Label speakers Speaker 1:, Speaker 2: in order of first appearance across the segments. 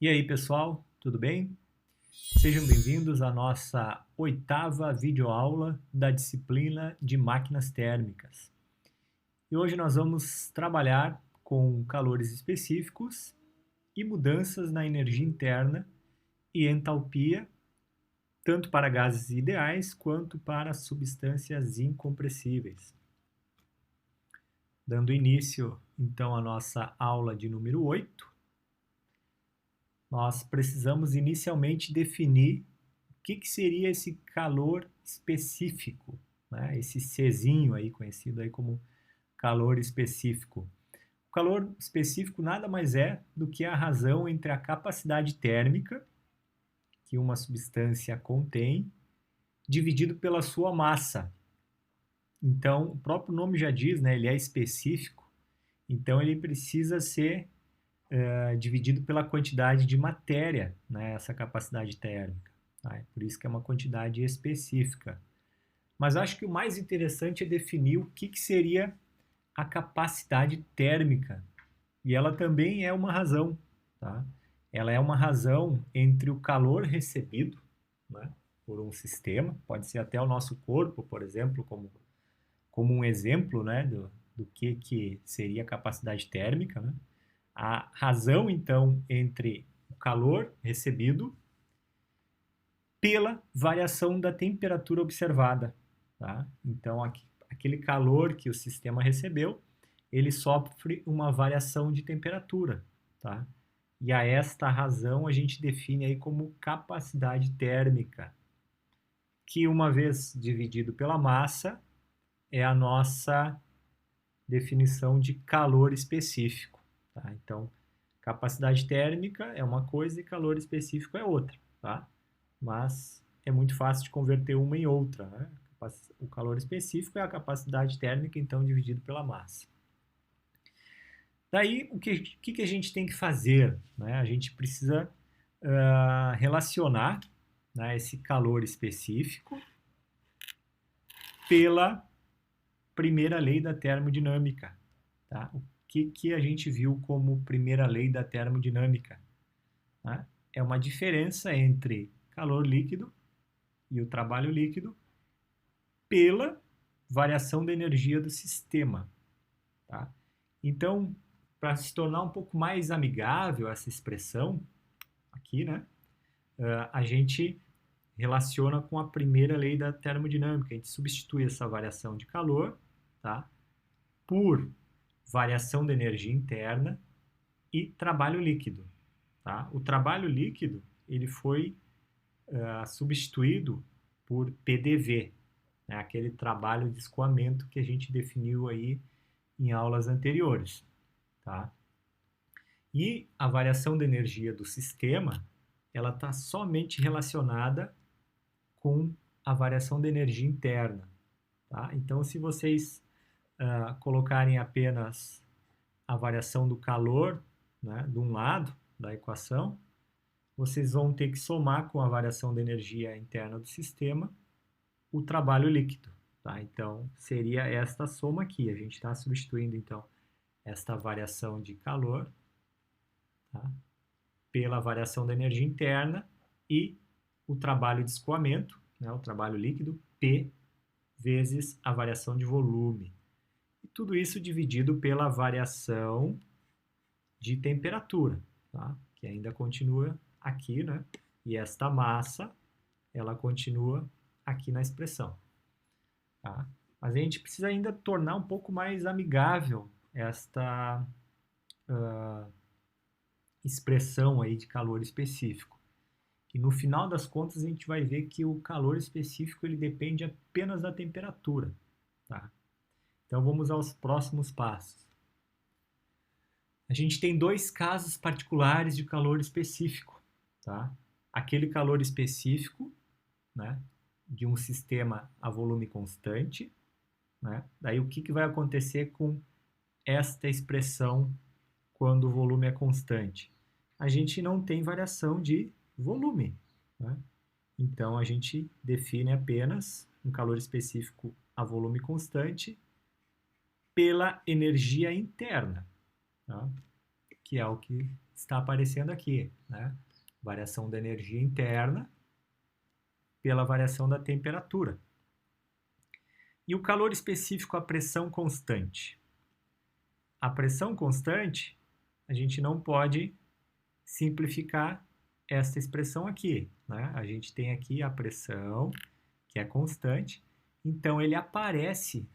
Speaker 1: E aí, pessoal, tudo bem? Sejam bem-vindos à nossa 8ª videoaula da disciplina de máquinas térmicas. E hoje nós vamos trabalhar com calores específicos e mudanças na energia interna e entalpia, tanto para gases ideais quanto para substâncias incompressíveis. Dando início, então, à nossa aula de número 8, nós precisamos inicialmente definir o que seria esse calor específico, né? Esse Czinho aí, conhecido aí como calor específico. O calor específico nada mais é do que a razão entre a capacidade térmica que uma substância contém, dividido pela sua massa. Então, o próprio nome já diz, né? Ele é específico, então ele precisa ser dividido pela quantidade de matéria, né, essa capacidade térmica. Tá? Por isso que é uma quantidade específica. Mas acho que o mais interessante é definir o que seria a capacidade térmica. E ela também é uma razão. Tá? Ela é uma razão entre o calor recebido, né, por um sistema, pode ser até o nosso corpo, por exemplo, como um exemplo, né, do que seria a capacidade térmica, né? A razão, então, entre o calor recebido pela variação da temperatura observada. Tá? Então, aquele calor que o sistema recebeu, ele sofre uma variação de temperatura. Tá? E a esta razão a gente define aí como capacidade térmica, que uma vez dividido pela massa, é a nossa definição de calor específico. Tá? Então, capacidade térmica é uma coisa e calor específico é outra, tá? Mas é muito fácil de converter uma em outra, né? O calor específico é a capacidade térmica, então, dividido pela massa. Daí, o que a gente tem que fazer? Né? A gente precisa relacionar, né, esse calor específico pela primeira lei da termodinâmica. Tá? O que a gente viu como primeira lei da termodinâmica? Né? É uma diferença entre calor líquido e o trabalho líquido pela variação da energia do sistema. Tá? Então, para se tornar um pouco mais amigável essa expressão aqui, né, a gente relaciona com a primeira lei da termodinâmica. A gente substitui essa variação de calor, tá, por variação da energia interna e trabalho líquido. Tá? O trabalho líquido ele foi substituído por PDV, né? Aquele trabalho de escoamento que a gente definiu aí em aulas anteriores. Tá? E a variação da energia do sistema ela está somente relacionada com a variação da energia interna. Tá? Então, se vocês colocarem apenas a variação do calor, né, de um lado da equação, vocês vão ter que somar com a variação da energia interna do sistema o trabalho líquido. Tá? Então, seria esta soma aqui. A gente está substituindo, então, esta variação de calor, tá, pela variação da energia interna e o trabalho de escoamento, né, o trabalho líquido, P vezes a variação de volume. E tudo isso dividido pela variação de temperatura, tá? Que ainda continua aqui, né? E esta massa, ela continua aqui na expressão. Tá? Mas a gente precisa ainda tornar um pouco mais amigável esta expressão aí de calor específico. E no final das contas a gente vai ver que o calor específico ele depende apenas da temperatura. Tá? Então vamos aos próximos passos. A gente tem dois casos particulares de calor específico. Tá? Aquele calor específico, né, de um sistema a volume constante. Né? Daí o que vai acontecer com esta expressão quando o volume é constante? A gente não tem variação de volume. Né? Então a gente define apenas um calor específico a volume constante pela energia interna, tá? que é o que está aparecendo aqui, né? Variação da energia interna pela variação da temperatura. E o calor específico à pressão constante. A pressão constante, a gente não pode simplificar esta expressão aqui, né? A gente tem aqui a pressão, que é constante, então ele aparece,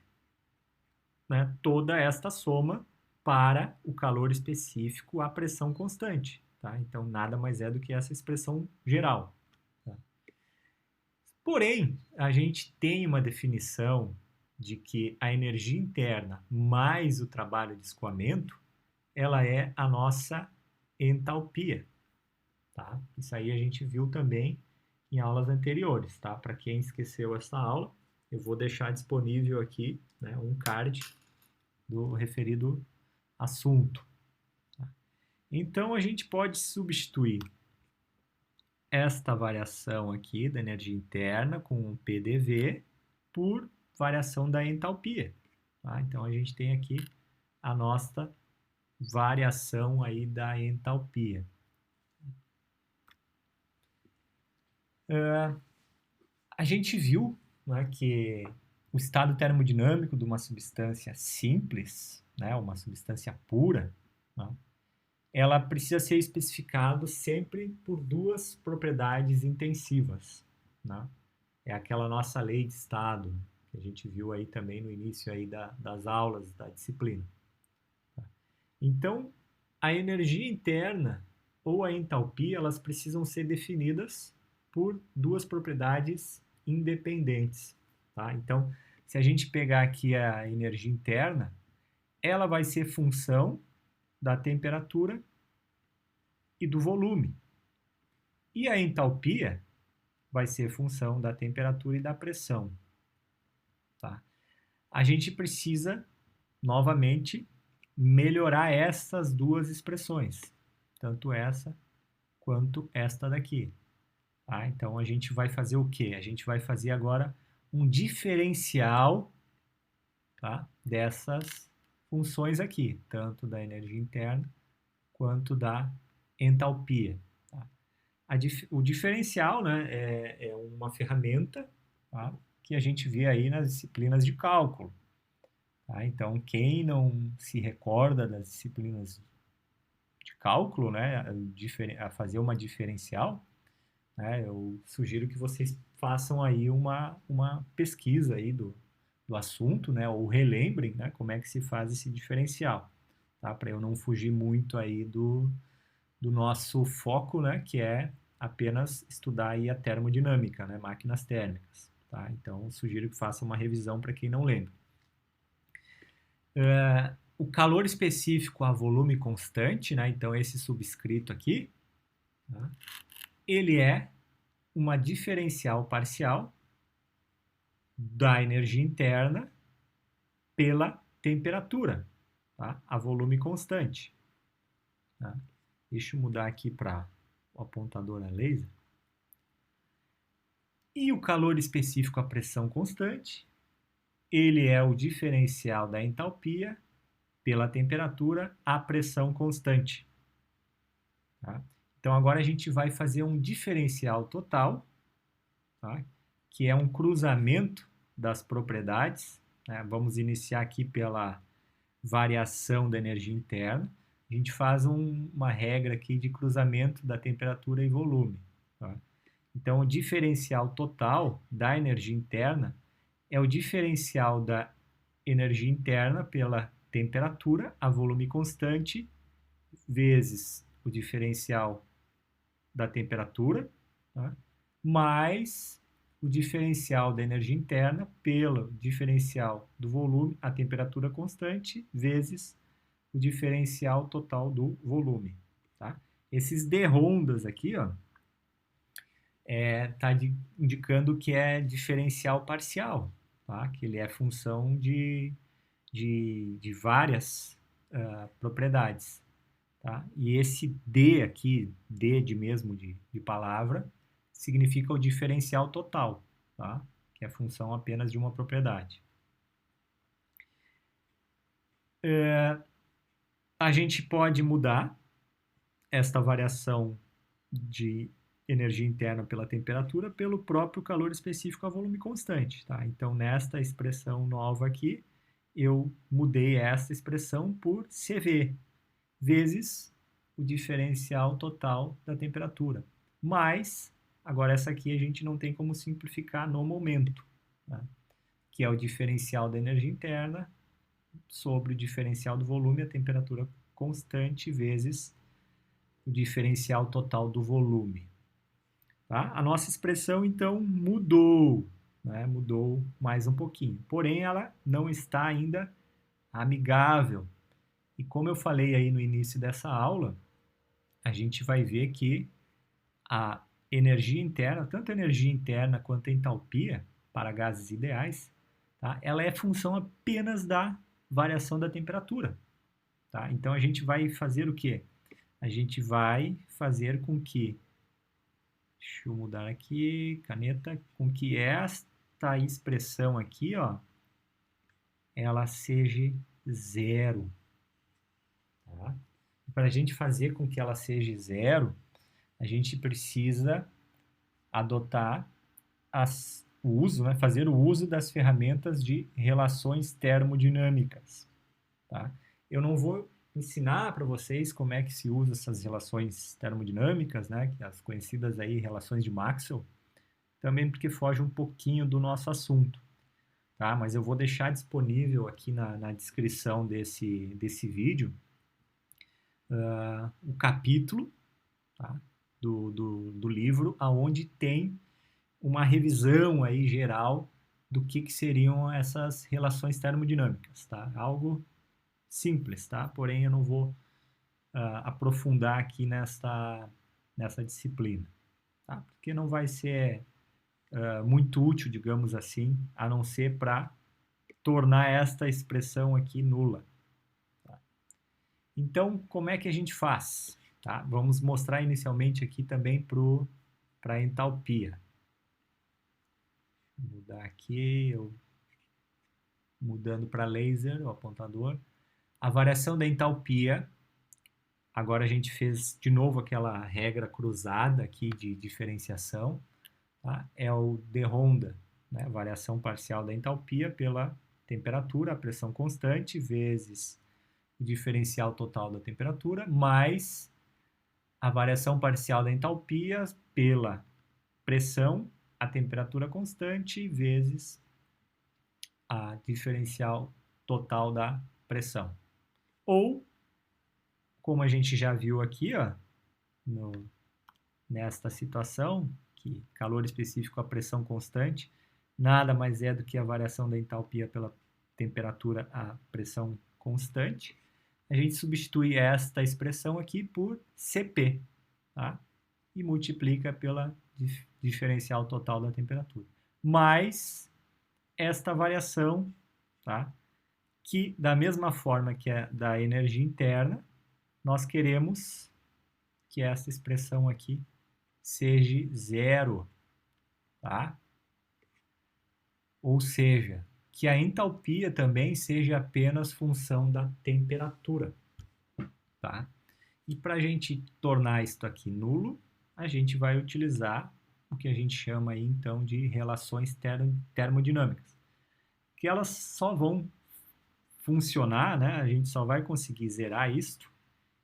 Speaker 1: né, toda esta soma para o calor específico à pressão constante, tá? Então nada mais é do que essa expressão geral. Tá? Porém, a gente tem uma definição de que a energia interna mais o trabalho de escoamento, ela é a nossa entalpia. Tá? Isso aí a gente viu também em aulas anteriores. Tá? Para quem esqueceu essa aula, eu vou deixar disponível aqui, né, um card do referido assunto. Tá? Então, a gente pode substituir esta variação aqui da energia interna com o PDV por variação da entalpia. Tá? Então, a gente tem aqui a nossa variação aí da entalpia. A gente viu, né, que o estado termodinâmico de uma substância simples, né, uma substância pura, né, ela precisa ser especificado sempre por duas propriedades intensivas, né? É aquela nossa lei de estado, que a gente viu aí também no início aí das aulas da disciplina. Tá? Então, a energia interna ou a entalpia, elas precisam ser definidas por duas propriedades independentes. Tá? Então, se a gente pegar aqui a energia interna, ela vai ser função da temperatura e do volume. E a entalpia vai ser função da temperatura e da pressão. Tá? A gente precisa, novamente, melhorar essas duas expressões, tanto essa quanto esta daqui. Tá? Então, a gente vai fazer o quê? A gente vai fazer agora um diferencial, tá, dessas funções aqui, tanto da energia interna quanto da entalpia. Tá? O diferencial, né, é uma ferramenta, tá, que a gente vê aí nas disciplinas de cálculo. Tá? Então, quem não se recorda das disciplinas de cálculo, né, a fazer uma diferencial, né, eu sugiro que vocês façam aí uma pesquisa aí do assunto, né, ou relembrem, né, como é que se faz esse diferencial, tá? Para eu não fugir muito aí do nosso foco, né, que é apenas estudar aí a termodinâmica, né, máquinas térmicas, tá? Então, sugiro que façam uma revisão para quem não lembra. O calor específico a volume constante, né, então esse subscrito aqui, tá? Ele é uma diferencial parcial da energia interna pela temperatura, tá? A volume constante. Tá? Deixa eu mudar aqui para o apontador a laser. E o calor específico à pressão constante, ele é o diferencial da entalpia pela temperatura à pressão constante. Tá? Então, agora a gente vai fazer um diferencial total, tá? Que é um cruzamento das propriedades. Né? Vamos iniciar aqui pela variação da energia interna. A gente faz uma regra aqui de cruzamento da temperatura e volume. Tá? Então, o diferencial total da energia interna é o diferencial da energia interna pela temperatura a volume constante vezes o diferencial da temperatura, tá? Mais o diferencial da energia interna pelo diferencial do volume a temperatura constante vezes o diferencial total do volume. Tá? Esses d rondas aqui, ó, tá indicando que é diferencial parcial, tá? Que ele é função de várias propriedades. Tá? E esse D aqui, D de mesmo de palavra, significa o diferencial total, tá? Que é função apenas de uma propriedade. A gente pode mudar esta variação de energia interna pela temperatura pelo próprio calor específico a volume constante, tá? Então, nesta expressão nova aqui, eu mudei esta expressão por CV, vezes o diferencial total da temperatura. Mas, agora essa aqui a gente não tem como simplificar no momento, né? Que é o diferencial da energia interna sobre o diferencial do volume, a temperatura constante, vezes o diferencial total do volume. Tá? A nossa expressão, então, mudou, né? Mudou mais um pouquinho. Porém, ela não está ainda amigável. E como eu falei aí no início dessa aula, a gente vai ver que a energia interna, tanto a energia interna quanto a entalpia para gases ideais, tá? Ela é função apenas da variação da temperatura. Tá? Então, a gente vai fazer o quê? A gente vai fazer com que, deixa eu mudar aqui, caneta, com que esta expressão aqui, ó, ela seja zero. Tá? Para a gente fazer com que ela seja zero, a gente precisa adotar o uso, né, fazer o uso das ferramentas de relações termodinâmicas. Tá? Eu não vou ensinar para vocês como é que se usa essas relações termodinâmicas, né, que as conhecidas aí relações de Maxwell, também porque foge um pouquinho do nosso assunto, tá? Mas eu vou deixar disponível aqui na descrição desse vídeo o capítulo, tá? do livro, aonde tem uma revisão aí geral do que seriam essas relações termodinâmicas, tá? Algo simples, tá? Porém, eu não vou aprofundar aqui nessa disciplina, tá? Porque não vai ser muito útil, digamos assim, a não ser para tornar esta expressão aqui nula. Tá? Então, como é que a gente faz? Tá? Vamos mostrar inicialmente aqui também para a entalpia. Vou mudar aqui, mudando para laser, o apontador. A variação da entalpia, agora a gente fez de novo aquela regra cruzada aqui de diferenciação, tá? É o de Ronda, né? Variação parcial da entalpia pela temperatura, a pressão constante, vezes o diferencial total da temperatura, mais a variação parcial da entalpia pela pressão, a temperatura constante, vezes a diferencial total da pressão. Ou, como a gente já viu aqui, ó, nesta situação, que calor específico a pressão constante, nada mais é do que a variação da entalpia pela temperatura a pressão constante. A gente substitui esta expressão aqui por Cp, tá? E multiplica pela diferencial total da temperatura. Mais esta variação, tá? Que da mesma forma que é da energia interna, nós queremos que essa expressão aqui seja zero, tá? Ou seja, que a entalpia também seja apenas função da temperatura, tá? E para a gente tornar isso aqui nulo, a gente vai utilizar o que a gente chama aí então de relações termodinâmicas, que elas só vão funcionar, né? A gente só vai conseguir zerar isto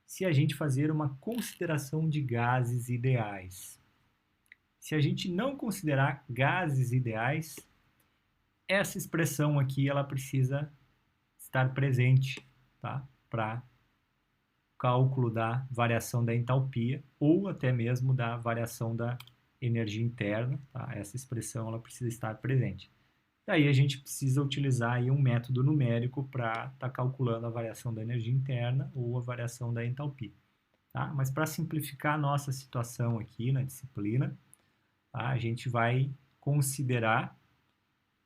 Speaker 1: se a gente fazer uma consideração de gases ideais. Se a gente não considerar gases ideais, essa expressão aqui ela precisa estar presente, tá? Para cálculo da variação da entalpia ou até mesmo da variação da energia interna, tá? Essa expressão ela precisa estar presente. Daí a gente precisa utilizar aí um método numérico para estar calculando a variação da energia interna ou a variação da entalpia. Tá? Mas para simplificar a nossa situação aqui na disciplina, tá? A gente vai considerar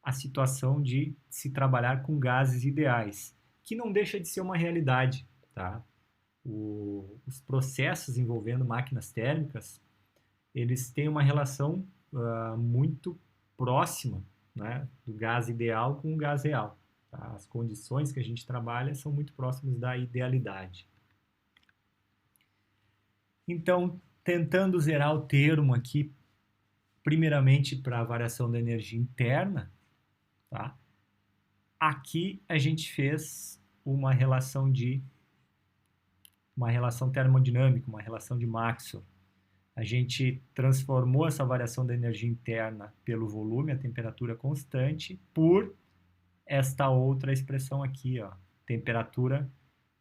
Speaker 1: a situação de se trabalhar com gases ideais, que não deixa de ser uma realidade. Tá? Os processos envolvendo máquinas térmicas, eles têm uma relação muito próxima, né, do gás ideal com o gás real. Tá? As condições que a gente trabalha são muito próximas da idealidade. Então, tentando zerar o termo aqui, primeiramente para a variação da energia interna, tá? Aqui a gente fez uma relação termodinâmica, uma relação de Maxwell. A gente transformou essa variação da energia interna pelo volume, a temperatura constante, por esta outra expressão aqui, ó, temperatura,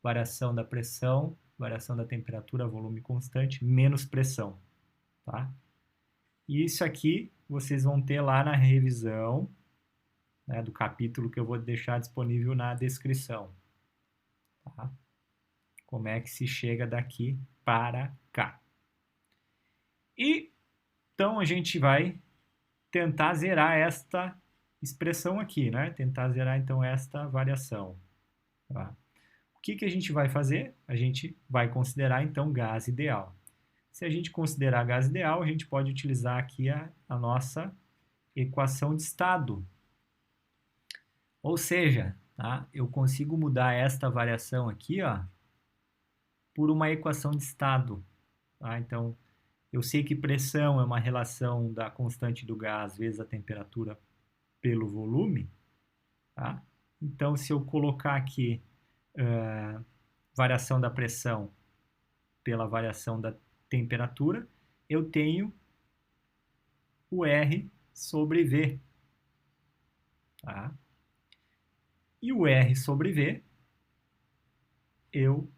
Speaker 1: variação da pressão, variação da temperatura, volume constante, menos pressão, tá? E isso aqui vocês vão ter lá na revisão, né, do capítulo que eu vou deixar disponível na descrição, tá? Como é que se chega daqui para cá. E então a gente vai tentar zerar esta expressão aqui, né? Tentar zerar então esta variação, tá? O que a gente vai fazer? A gente vai considerar então gás ideal. Se a gente considerar gás ideal, a gente pode utilizar aqui a nossa equação de estado. Ou seja, tá? Eu consigo mudar esta variação aqui, ó, por uma equação de estado, tá? Então, eu sei que pressão é uma relação da constante do gás vezes a temperatura pelo volume, tá? Então, se eu colocar aqui variação da pressão pela variação da temperatura, eu tenho o R sobre V, tá? E o R sobre V eu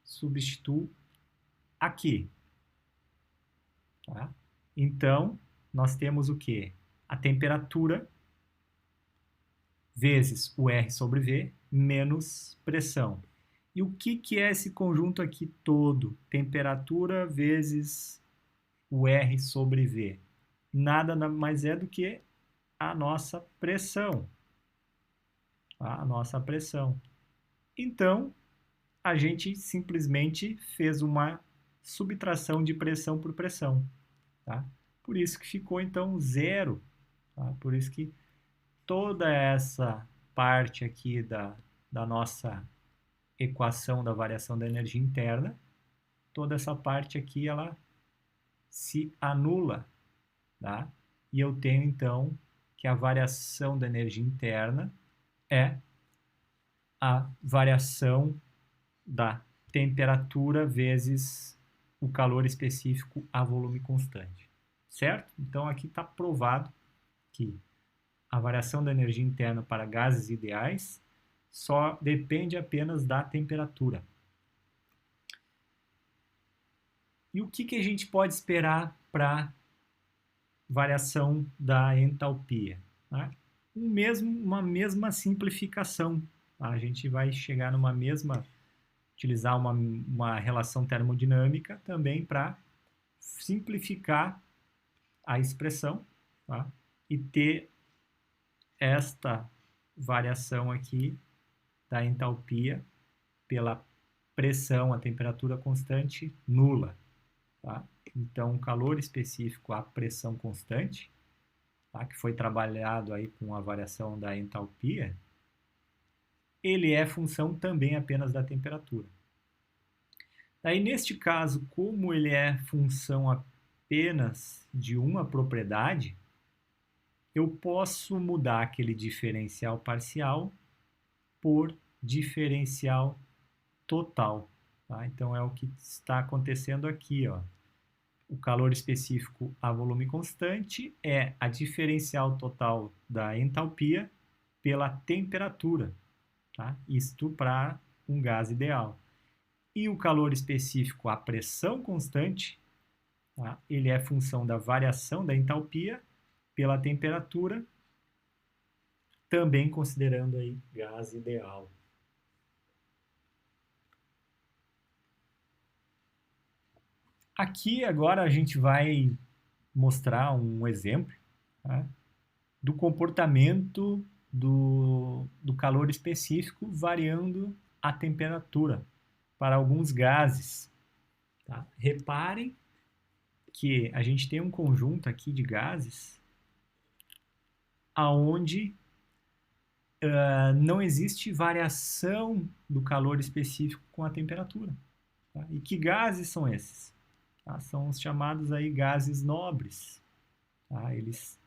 Speaker 1: substituo aqui, tá? Então, nós temos o quê? A temperatura vezes o R sobre V menos pressão. E o que é esse conjunto aqui todo? Temperatura vezes o R sobre V. Nada mais é do que a nossa pressão. Tá? A nossa pressão. Então, a gente simplesmente fez uma subtração de pressão por pressão. Tá? Por isso que ficou, então, zero. Tá? Por isso que toda essa parte aqui da nossa equação da variação da energia interna, toda essa parte aqui, ela se anula, tá? E eu tenho, então, que a variação da energia interna é a variação da temperatura vezes o calor específico a volume constante, certo? Então, aqui está provado que a variação da energia interna para gases ideais só depende apenas da temperatura. E o que a gente pode esperar para variação da entalpia? Tá? Uma mesma simplificação. Tá? A gente vai chegar numa mesma, utilizar uma relação termodinâmica também para simplificar a expressão, tá? E ter esta variação aqui da entalpia pela pressão, a temperatura constante, nula. Tá? Então, calor específico à pressão constante, tá? Que foi trabalhado aí com a variação da entalpia, ele é função também apenas da temperatura. Daí, neste caso, como ele é função apenas de uma propriedade, eu posso mudar aquele diferencial parcial por diferencial total. Tá? Então, é o que está acontecendo aqui, ó. O calor específico a volume constante é a diferencial total da entalpia pela temperatura, tá? Isto para um gás ideal. E o calor específico a pressão constante, tá? Ele é função da variação da entalpia pela temperatura, também considerando aí gás ideal. Aqui agora a gente vai mostrar um exemplo, tá? Do comportamento do calor específico variando a temperatura para alguns gases. Tá? Reparem que a gente tem um conjunto aqui de gases aonde não existe variação do calor específico com a temperatura. Tá? E que gases são esses? tá? São os chamados aí gases nobres, tá? Eles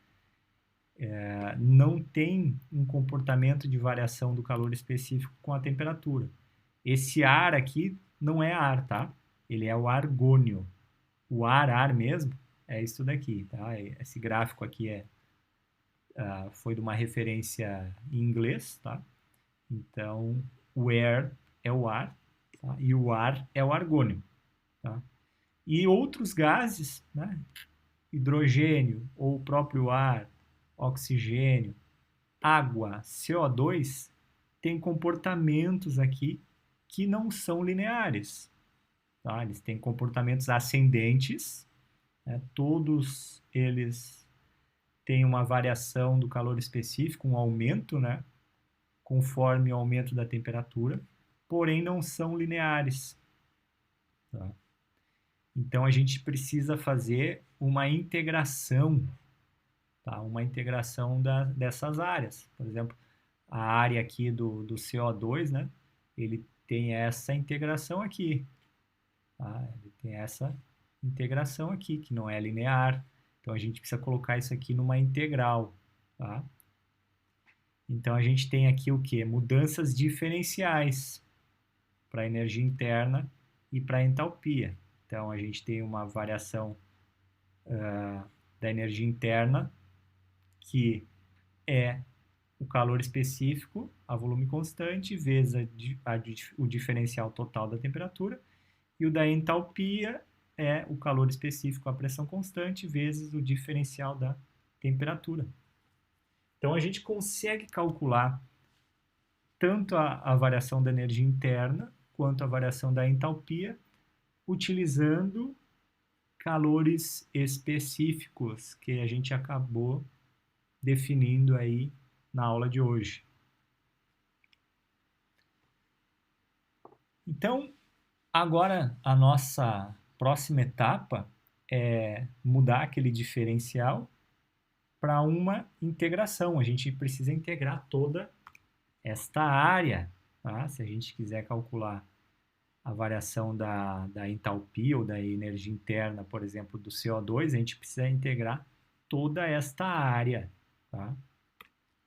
Speaker 1: não têm um comportamento de variação do calor específico com a temperatura. Esse ar aqui não é ar, tá? Ele é o argônio. O ar mesmo, é isso daqui, tá? Esse gráfico aqui foi de uma referência em inglês, tá? Então, o air é o ar, tá? E o ar é o argônio, tá? E outros gases, né? Hidrogênio, ou o próprio ar, oxigênio, água, CO2, tem comportamentos aqui que não são lineares, tá? Eles têm comportamentos ascendentes, né? Todos eles têm uma variação do calor específico, um aumento, né? Conforme o aumento da temperatura, porém não são lineares, tá? Então a gente precisa fazer uma integração, tá? Uma integração dessas áreas. Por exemplo, a área aqui do CO2, né? Ele tem essa integração aqui, tá? Ele tem essa integração aqui, que não é linear. Então a gente precisa colocar isso aqui numa integral, tá? Então a gente tem aqui o que? Mudanças diferenciais para a energia interna e para a entalpia. Então a gente tem uma variação da energia interna, que é o calor específico a volume constante vezes o diferencial total da temperatura, e o da entalpia é o calor específico a pressão constante vezes o diferencial da temperatura. Então a gente consegue calcular tanto a variação da energia interna quanto a variação da entalpia utilizando calores específicos que a gente acabou definindo aí na aula de hoje. Então, agora a nossa próxima etapa é mudar aquele diferencial para uma integração. A gente precisa integrar toda esta área, tá? Se a gente quiser calcular a variação da entalpia ou da energia interna, por exemplo, do CO2, a gente precisa integrar toda esta área, tá?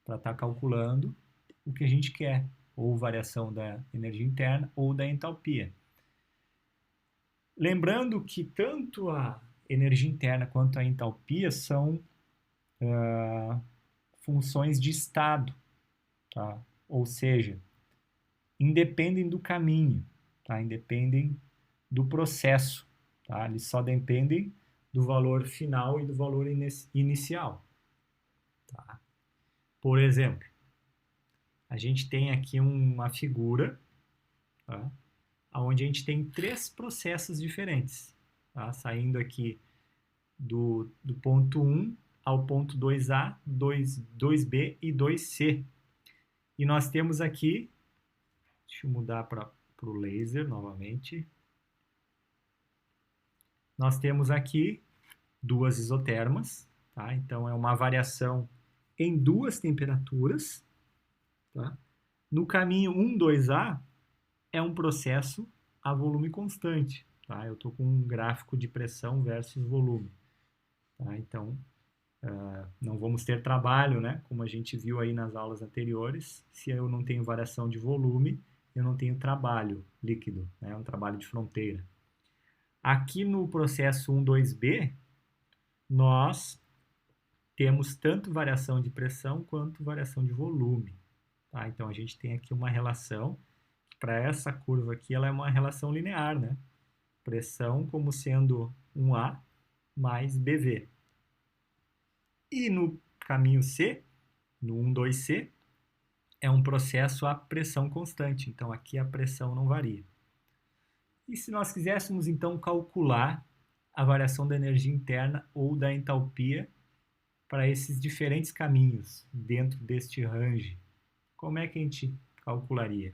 Speaker 1: Para estar calculando o que a gente quer, ou variação da energia interna ou da entalpia. Lembrando que tanto a energia interna quanto a entalpia são funções de estado, tá? Ou seja, independem do caminho, tá? Independem do processo, tá? Eles só dependem do valor final e do valor inicial, tá? Por exemplo, a gente tem aqui uma figura, tá? Onde a gente tem 3 processos diferentes, tá? Saindo aqui do ponto 1 ao ponto 2A, 2B e 2C. E nós temos aqui, deixa eu mudar para o laser novamente. Nós temos aqui 2 isotermas, tá? Então é uma variação em 2 temperaturas, tá? No caminho 1, 2A é um processo a volume constante, tá? Eu estou com um gráfico de pressão versus volume, tá? Então não vamos ter trabalho, né? Como a gente viu aí nas aulas anteriores. Se eu não tenho variação de volume, eu não tenho trabalho líquido, né? É um trabalho de fronteira. Aqui no processo 1, 2B, nós temos tanto variação de pressão quanto variação de volume, tá? Então a gente tem aqui uma relação, para essa curva aqui, ela é uma relação linear, né? Pressão como sendo 1A mais BV. E no caminho C, no 1, 2C, é um processo a pressão constante. Então aqui a pressão não varia. E se nós quiséssemos então calcular a variação da energia interna ou da entalpia para esses diferentes caminhos dentro deste range, como é que a gente calcularia?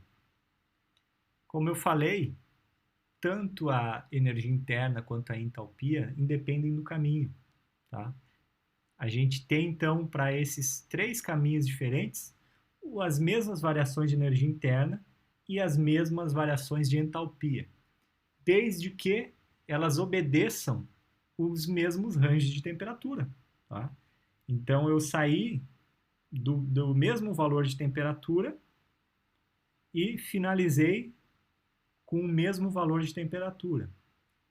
Speaker 1: Como eu falei, tanto a energia interna quanto a entalpia independem do caminho, tá? A gente tem, então, para esses 3 caminhos diferentes, as mesmas variações de energia interna e as mesmas variações de entalpia, desde que elas obedeçam os mesmos ranges de temperatura. Tá? Então, eu saí do mesmo valor de temperatura e finalizei com o mesmo valor de temperatura.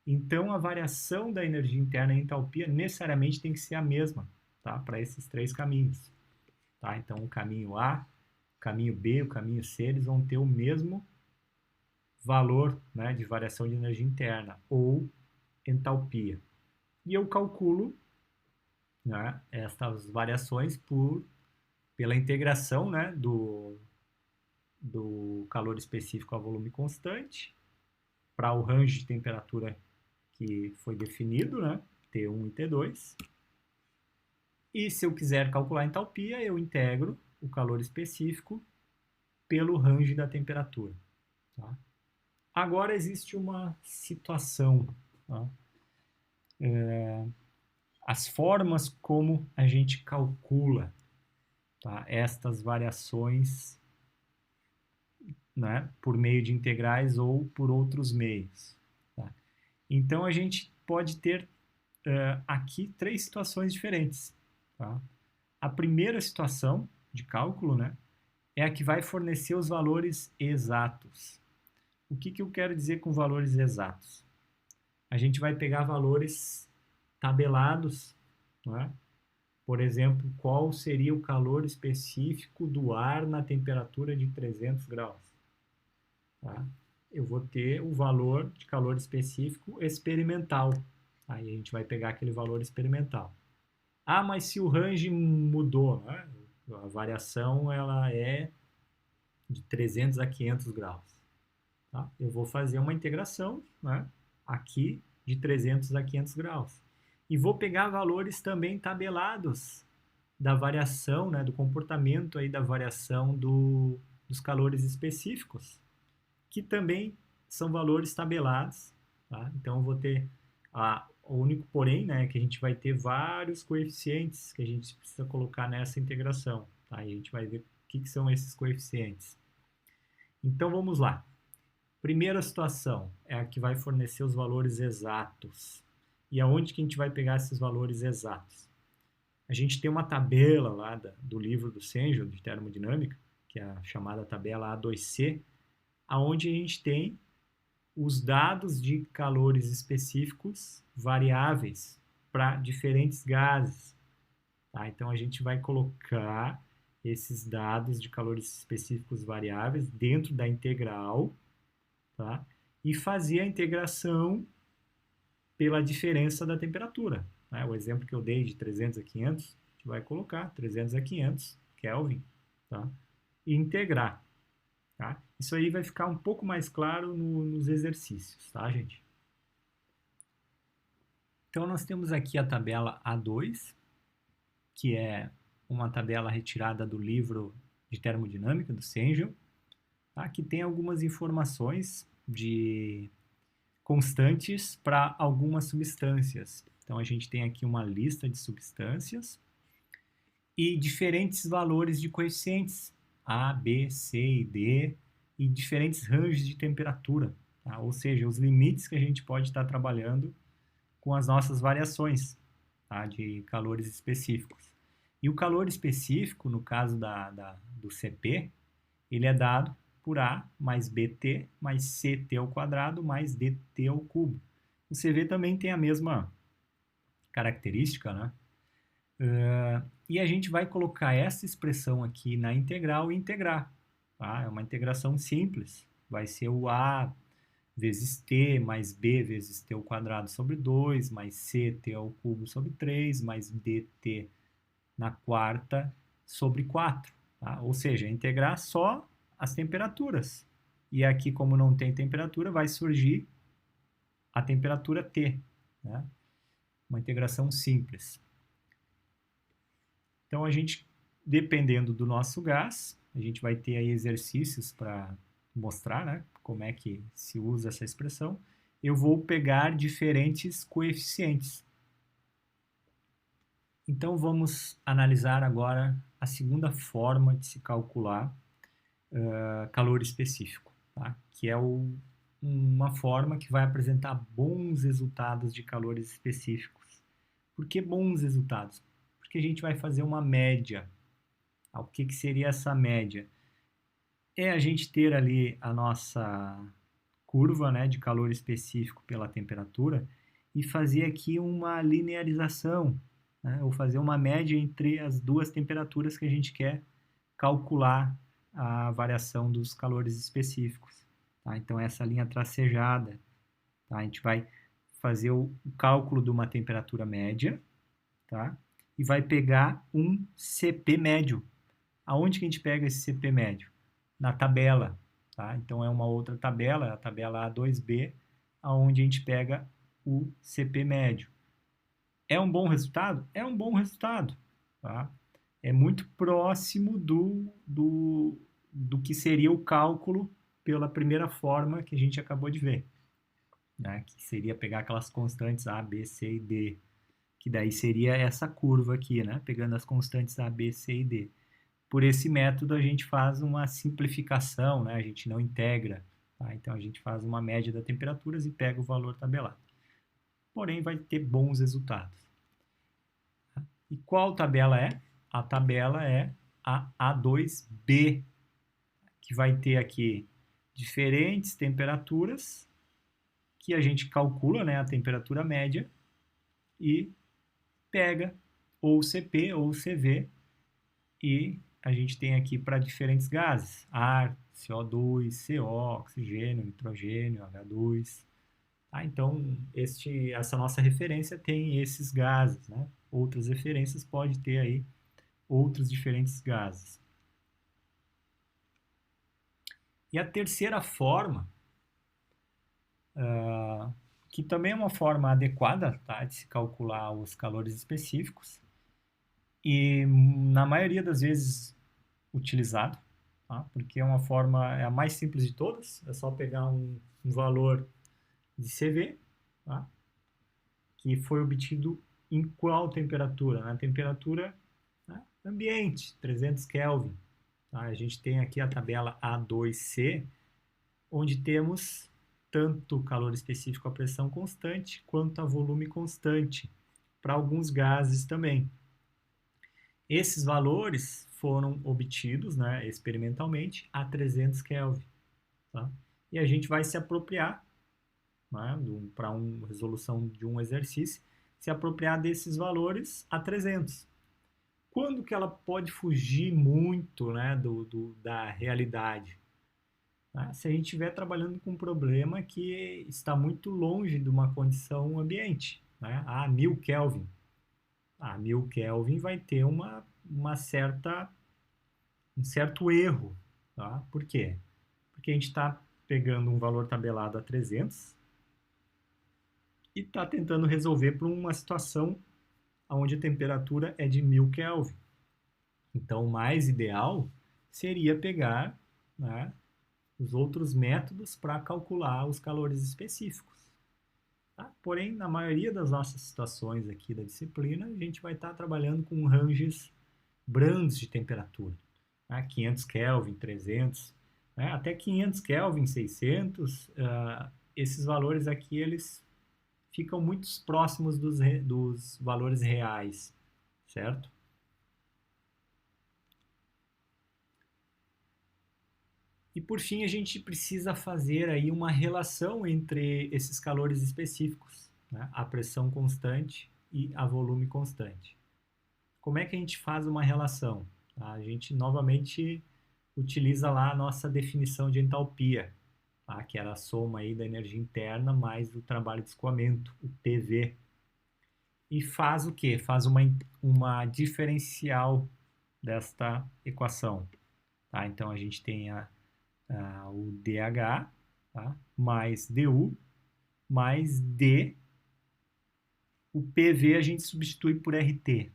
Speaker 1: Então, a variação da energia interna em entalpia necessariamente tem que ser a mesma, tá? Para esses três caminhos. Tá? Então, o caminho A, o caminho B, o caminho C, eles vão ter o mesmo valor, né, de variação de energia interna, ou entalpia. E eu calculo, né, estas variações pela integração, né, do calor específico a volume constante para o range de temperatura que foi definido, né, T1 e T2. E se eu quiser calcular a entalpia, eu integro o calor específico pelo range da temperatura. Tá? Agora existe uma situação. Tá? As formas como a gente calcula, tá, estas variações, né, por meio de integrais ou por outros meios. Tá? Então, a gente pode ter aqui três situações diferentes. Tá? A primeira situação de cálculo, né, é a que vai fornecer os valores exatos. O que eu quero dizer com valores exatos? A gente vai pegar valores tabelados, né? Por exemplo, qual seria o calor específico do ar na temperatura de 300 graus? Tá? Eu vou ter o valor de calor específico experimental. Aí a gente vai pegar aquele valor experimental. Ah, mas se o range mudou, né? A variação ela é de 300 a 500 graus. Tá? Eu vou fazer uma integração, né, aqui de 300 a 500 graus. E vou pegar valores também tabelados da variação, né, do comportamento aí da variação dos calores específicos, que também são valores tabelados. Tá? Então, eu vou ter o único porém, né, é que a gente vai ter vários coeficientes que a gente precisa colocar nessa integração. Tá? E a gente vai ver o que são esses coeficientes. Então, vamos lá. Primeira situação é a que vai fornecer os valores exatos. E aonde que a gente vai pegar esses valores exatos? A gente tem uma tabela lá do livro do Cengel, de termodinâmica, que é a chamada tabela A2C, aonde a gente tem os dados de calores específicos variáveis para diferentes gases. Tá? Então, a gente vai colocar esses dados de calores específicos variáveis dentro da integral, tá? E fazer a integração pela diferença da temperatura. Né? O exemplo que eu dei de 300 a 500, a gente vai colocar 300 a 500 Kelvin, tá? E integrar. Tá? Isso aí vai ficar um pouco mais claro nos exercícios, tá, gente? Então, nós temos aqui a tabela A2, que é uma tabela retirada do livro de termodinâmica do Cengel, tá? Que tem algumas informações de constantes para algumas substâncias. Então, a gente tem aqui uma lista de substâncias e diferentes valores de coeficientes, A, B, C e D, e diferentes ranges de temperatura, tá? Ou seja, os limites que a gente pode estar trabalhando com as nossas variações, tá? De calores específicos. E o calor específico, no caso do CP, ele é dado por A mais BT mais CT ao quadrado mais DT ao cubo. O CV também tem a mesma característica, né? E a gente vai colocar essa expressão aqui na integral e integrar. Tá? É uma integração simples. Vai ser o A vezes T mais B vezes T ao quadrado sobre 2 mais CT ao cubo sobre 3 mais DT na quarta sobre 4. Tá? Ou seja, integrar só as temperaturas. E aqui, como não tem temperatura, vai surgir a temperatura T. Né? Uma integração simples. Então, a gente, dependendo do nosso gás, a gente vai ter aí exercícios para mostrar, né, como é que se usa essa expressão. Eu vou pegar diferentes coeficientes. Então, vamos analisar agora a segunda forma de se calcular calor específico, tá? Que é o uma forma que vai apresentar bons resultados de calores específicos. Por que bons resultados? Porque a gente vai fazer uma média. O que seria essa média? É a gente ter ali a nossa curva, né, de calor específico pela temperatura e fazer aqui uma linearização, né, ou fazer uma média entre as duas temperaturas que a gente quer calcular a variação dos calores específicos. Tá? Então, essa linha tracejada, tá? A gente vai fazer o cálculo de uma temperatura média, tá? E vai pegar um CP médio. Aonde que a gente pega esse CP médio? Na tabela. Tá? Então, é uma outra tabela, a tabela A2B, aonde a gente pega o CP médio. É um bom resultado? É um bom resultado. Tá? É muito próximo do que seria o cálculo pela primeira forma que a gente acabou de ver. Né? Que seria pegar aquelas constantes A, B, C e D. Que daí seria essa curva aqui, né? Pegando as constantes A, B, C e D. Por esse método, a gente faz uma simplificação, né? A gente não integra. Tá? Então, a gente faz uma média das temperaturas e pega o valor tabelado. Porém, vai ter bons resultados. E qual tabela é? A tabela é a A2B, que vai ter aqui diferentes temperaturas, que a gente calcula, né, a temperatura média, e pega ou o CP ou o CV, e a gente tem aqui para diferentes gases, ar, CO2, CO, oxigênio, nitrogênio, H2. Tá? Então, essa nossa referência tem esses gases. Né? Outras referências pode ter aí outros diferentes gases. E a terceira forma, que também é uma forma adequada, tá, de se calcular os calores específicos, e na maioria das vezes utilizado, tá, porque é uma forma, é a mais simples de todas, é só pegar um valor de CV, tá, que foi obtido em qual temperatura? Na temperatura, né, ambiente, 300 Kelvin. Tá? A gente tem aqui a tabela A2C, onde temos tanto calor específico a pressão constante quanto a volume constante, para alguns gases também. Esses valores foram obtidos, né, experimentalmente a 300 Kelvin. Tá? E a gente vai se apropriar, né, para uma resolução de um exercício, se apropriar desses valores a 300. Quando que ela pode fugir muito, né, da realidade? Tá? Se a gente estiver trabalhando com um problema que está muito longe de uma condição ambiente, né? 1000 Kelvin. 1000 Kelvin vai ter um certo erro. Tá? Por quê? Porque a gente está pegando um valor tabelado a 300 e está tentando resolver para uma situação onde a temperatura é de 1000 Kelvin. Então, o mais ideal seria pegar, né, os outros métodos para calcular os calores específicos. Tá? Porém, na maioria das nossas situações aqui da disciplina, a gente vai estar trabalhando com ranges brandos de temperatura. Né? 500 Kelvin, 300, né? Até 500 Kelvin, 600, esses valores aqui, eles ficam muito próximos dos valores reais, certo? E por fim, a gente precisa fazer aí uma relação entre esses calores específicos, né? A pressão constante e a volume constante. Como é que a gente faz uma relação? A gente novamente utiliza lá a nossa definição de entalpia, tá? Que era a soma aí da energia interna mais o trabalho de escoamento, o PV. E faz o quê? Faz uma diferencial desta equação. Tá? Então a gente tem o DH, tá? Mais DU, mais D. O PV a gente substitui por RT.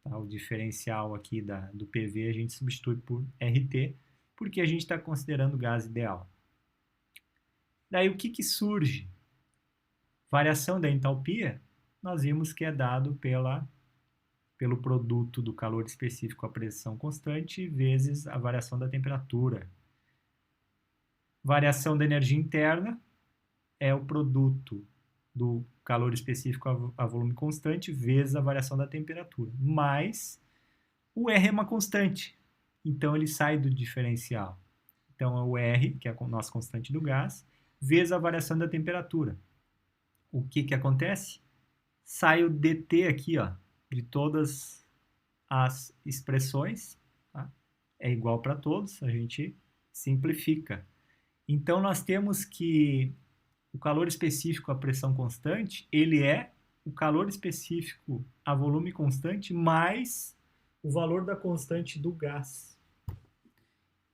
Speaker 1: Tá? O diferencial aqui do PV a gente substitui por RT, porque a gente está considerando o gás ideal. Daí o que surge? Variação da entalpia, nós vimos que é dado pelo produto do calor específico à pressão constante vezes a variação da temperatura. Variação da energia interna é o produto do calor específico a volume constante vezes a variação da temperatura. Mas o R é uma constante, então ele sai do diferencial. Então é o R, que é a nossa constante do gás, vezes a variação da temperatura. O que acontece? Sai o dt aqui, ó, de todas as expressões, tá? É igual para todos, a gente simplifica. Então nós temos que o calor específico a pressão constante, ele é o calor específico a volume constante mais o valor da constante do gás.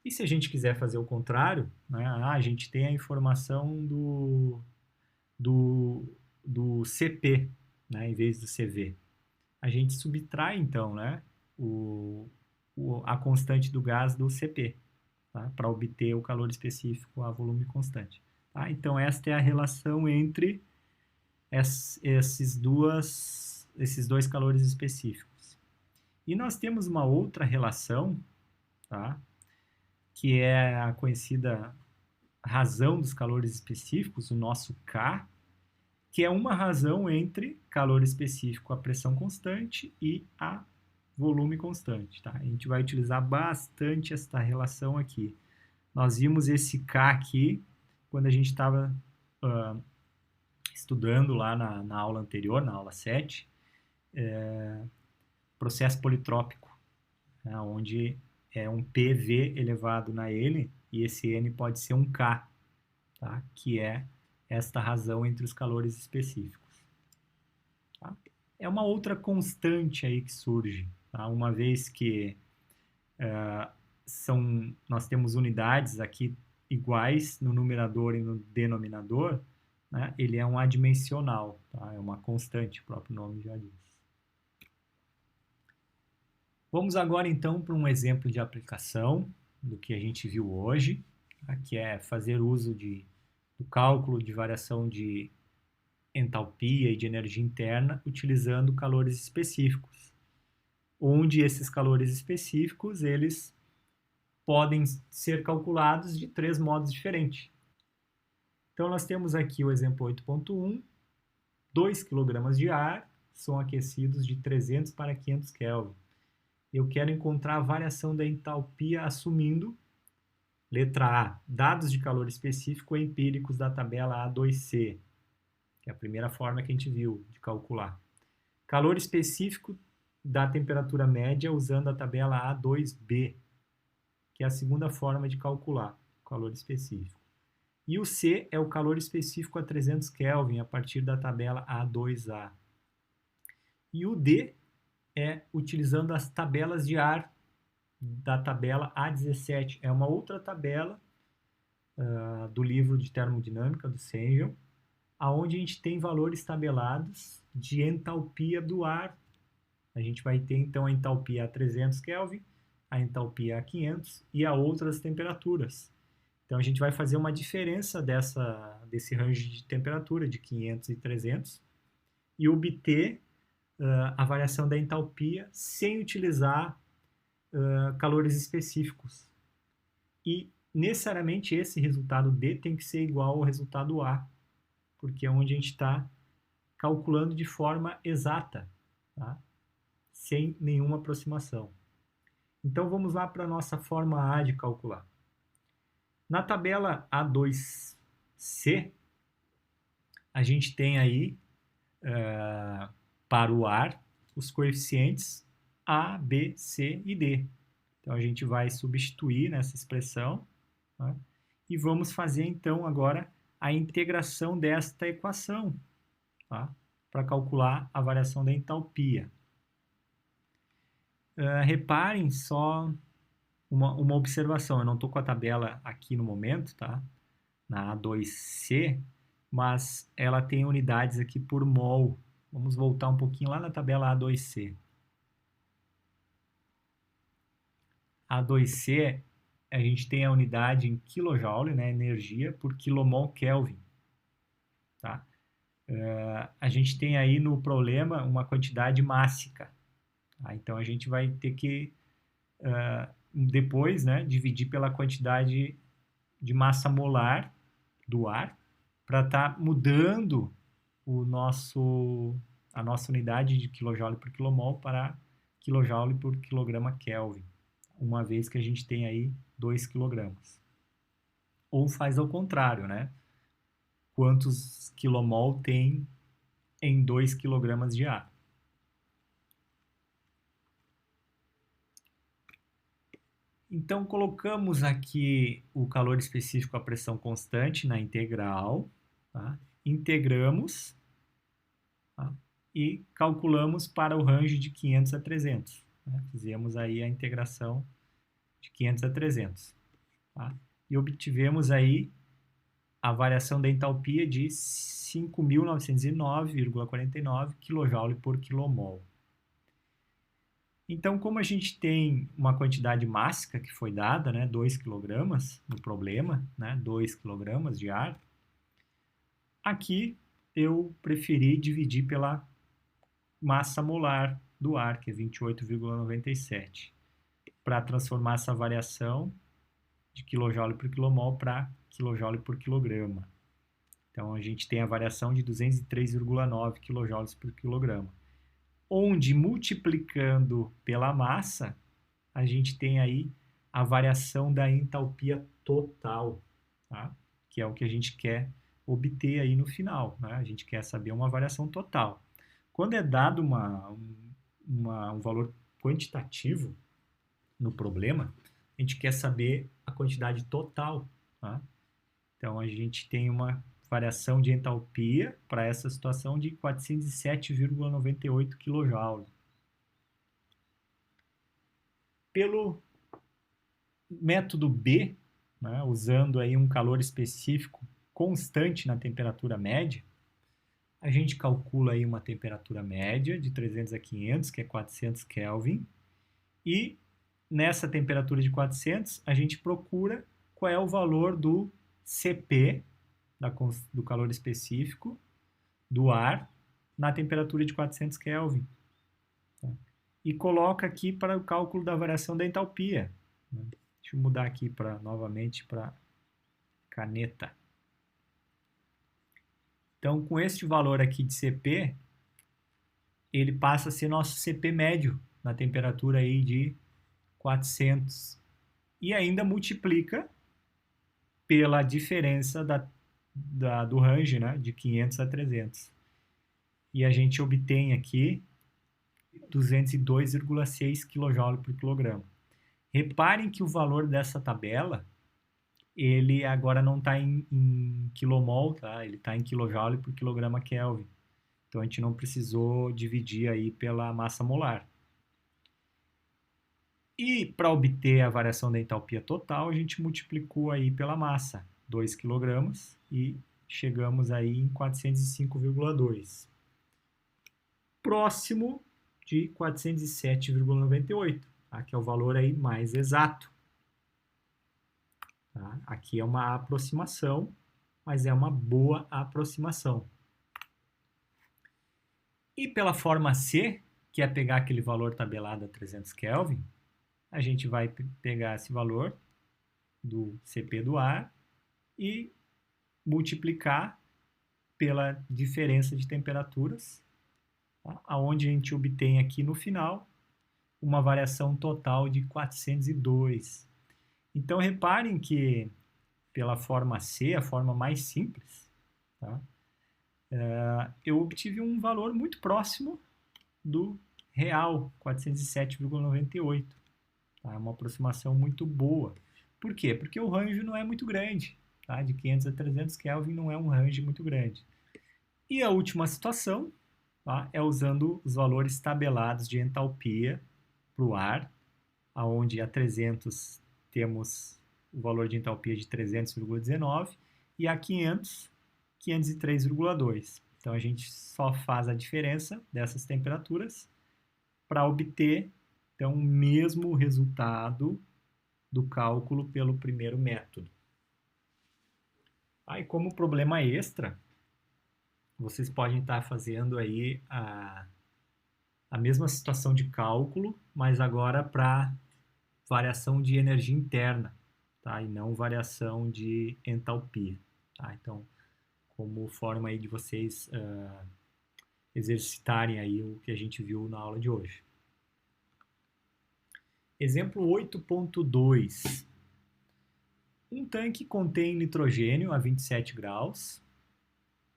Speaker 1: E se a gente quiser fazer o contrário, né, a gente tem a informação do CP, né, em vez do CV. A gente subtrai, então, né, a constante do gás do CP, tá, para obter o calor específico a volume constante. Tá? Então, esta é a relação entre esses dois calores específicos. E nós temos uma outra relação, tá, que é a conhecida razão dos calores específicos, o nosso K, que é uma razão entre calor específico a pressão constante e a volume constante. Tá? A gente vai utilizar bastante esta relação aqui. Nós vimos esse K aqui quando a gente estava estudando lá na aula anterior, na aula 7, processo politrópico, né, onde é um PV elevado na N, e esse N pode ser um K, tá? Que é esta razão entre os calores específicos. Tá? É uma outra constante aí que surge, tá? Uma vez que nós temos unidades aqui iguais no numerador e no denominador, né? Ele é um adimensional, tá? É uma constante, o próprio nome já diz. Vamos agora então para um exemplo de aplicação do que a gente viu hoje, tá? Que é fazer uso do cálculo de variação de entalpia e de energia interna utilizando calores específicos, onde esses calores específicos eles podem ser calculados de 3 modos diferentes. Então nós temos aqui o exemplo 8.1, 2 kg de ar são aquecidos de 300 para 500 Kelvin. Eu quero encontrar a variação da entalpia assumindo, letra A, dados de calor específico empíricos da tabela A2C, que é a primeira forma que a gente viu de calcular. Calor específico da temperatura média usando a tabela A2B, que é a segunda forma de calcular o calor específico. E o C é o calor específico a 300 Kelvin a partir da tabela A2A. E o D é utilizando as tabelas de ar da tabela A17. É uma outra tabela do livro de termodinâmica do Sengel, onde a gente tem valores tabelados de entalpia do ar. A gente vai ter então a entalpia a 300 Kelvin, a entalpia a 500 e a outras temperaturas. Então a gente vai fazer uma diferença desse range de temperatura de 500 e 300 e obter a variação da entalpia sem utilizar calores específicos. E necessariamente esse resultado D tem que ser igual ao resultado A, porque é onde a gente está calculando de forma exata, tá? Sem nenhuma aproximação. Então vamos lá para a nossa forma A de calcular. Na tabela A2C, a gente tem aí, para o ar, os coeficientes A, B, C e D. Então a gente vai substituir nessa expressão, tá? E vamos fazer então agora a integração desta equação, tá? Para calcular a variação da entalpia. Reparem só uma observação, eu não estou com a tabela aqui no momento, tá? Na A2C, mas ela tem unidades aqui por mol. Vamos voltar um pouquinho lá na tabela A2C. A2C, a gente tem a unidade em kJ, né, energia, por kilomol Kelvin. Tá? A gente tem aí no problema uma quantidade mássica. Tá? Então, a gente vai ter que, depois, né, dividir pela quantidade de massa molar do ar para estar mudando a nossa unidade de kJ por quilomol para kJ por quilograma Kelvin, uma vez que a gente tem aí 2 quilogramas. Ou faz ao contrário, né? Quantos quilomol tem em 2 quilogramas de ar? Então, colocamos aqui o calor específico à pressão constante na integral, tá? Integramos, tá? E calculamos para o range de 500 a 300. Né? Fizemos aí a integração de 500 a 300. Tá? E obtivemos aí a variação da entalpia de 5.909,49 kJ por quilomol. Então, como a gente tem uma quantidade máxima que foi dada, né, 2 kg no problema, né, 2 kg de ar, aqui eu preferi dividir pela massa molar do ar, que é 28,97, para transformar essa variação de kJ por quilomol para kJ por quilograma. Então, a gente tem a variação de 203,9 kJ por quilograma, onde multiplicando pela massa, a gente tem aí a variação da entalpia total, tá? Que é o que a gente quer obter aí no final, né? A gente quer saber uma variação total. Quando é dado um valor quantitativo no problema, a gente quer saber a quantidade total, tá? Então, a gente tem uma variação de entalpia para essa situação de 407,98 kJ. Pelo método B, né, usando aí um calor específico constante na temperatura média, a gente calcula aí uma temperatura média de 300 a 500, que é 400 Kelvin, e nessa temperatura de 400, a gente procura qual é o valor do Cp, do calor específico, do ar, na temperatura de 400 Kelvin. E coloca aqui para o cálculo da variação da entalpia. Deixa eu mudar aqui novamente para caneta. Então, com este valor aqui de Cp, ele passa a ser nosso Cp médio na temperatura aí de 400. E ainda multiplica pela diferença do range, né, de 500 a 300. E a gente obtém aqui 202,6 kJ por quilograma. Reparem que o valor dessa tabela, ele agora não está em quilomol, tá? Ele está em kJ por quilograma Kelvin. Então, a gente não precisou dividir aí pela massa molar. E para obter a variação da entalpia total, a gente multiplicou aí pela massa, 2 kg, e chegamos aí em 405,2. Próximo de 407,98, tá? Que é o valor aí mais exato. Tá? Aqui é uma aproximação, mas é uma boa aproximação. E pela forma C, que é pegar aquele valor tabelado a 300 Kelvin, a gente vai pegar esse valor do Cp do ar e multiplicar pela diferença de temperaturas, tá? Onde a gente obtém aqui no final uma variação total de 402. Então, reparem que pela forma C, a forma mais simples, tá? Eu obtive um valor muito próximo do real, 407,98. Tá? É uma aproximação muito boa. Por quê? Porque o range não é muito grande. Tá? De 500 a 300 Kelvin não é um range muito grande. E a última situação, tá? É usando os valores tabelados de entalpia para o ar, onde a 300 temos o valor de entalpia de 300,19 e a 500, 503,2. Então, a gente só faz a diferença dessas temperaturas para obter, então, o mesmo resultado do cálculo pelo primeiro método. Aí, como problema extra, vocês podem estar fazendo aí a mesma situação de cálculo, mas agora para variação de energia interna. tá? E não variação de entalpia, tá? Então, como forma aí de vocês exercitarem aí o que a gente viu na aula de hoje. Exemplo 8.2. Um tanque contém nitrogênio a 27 graus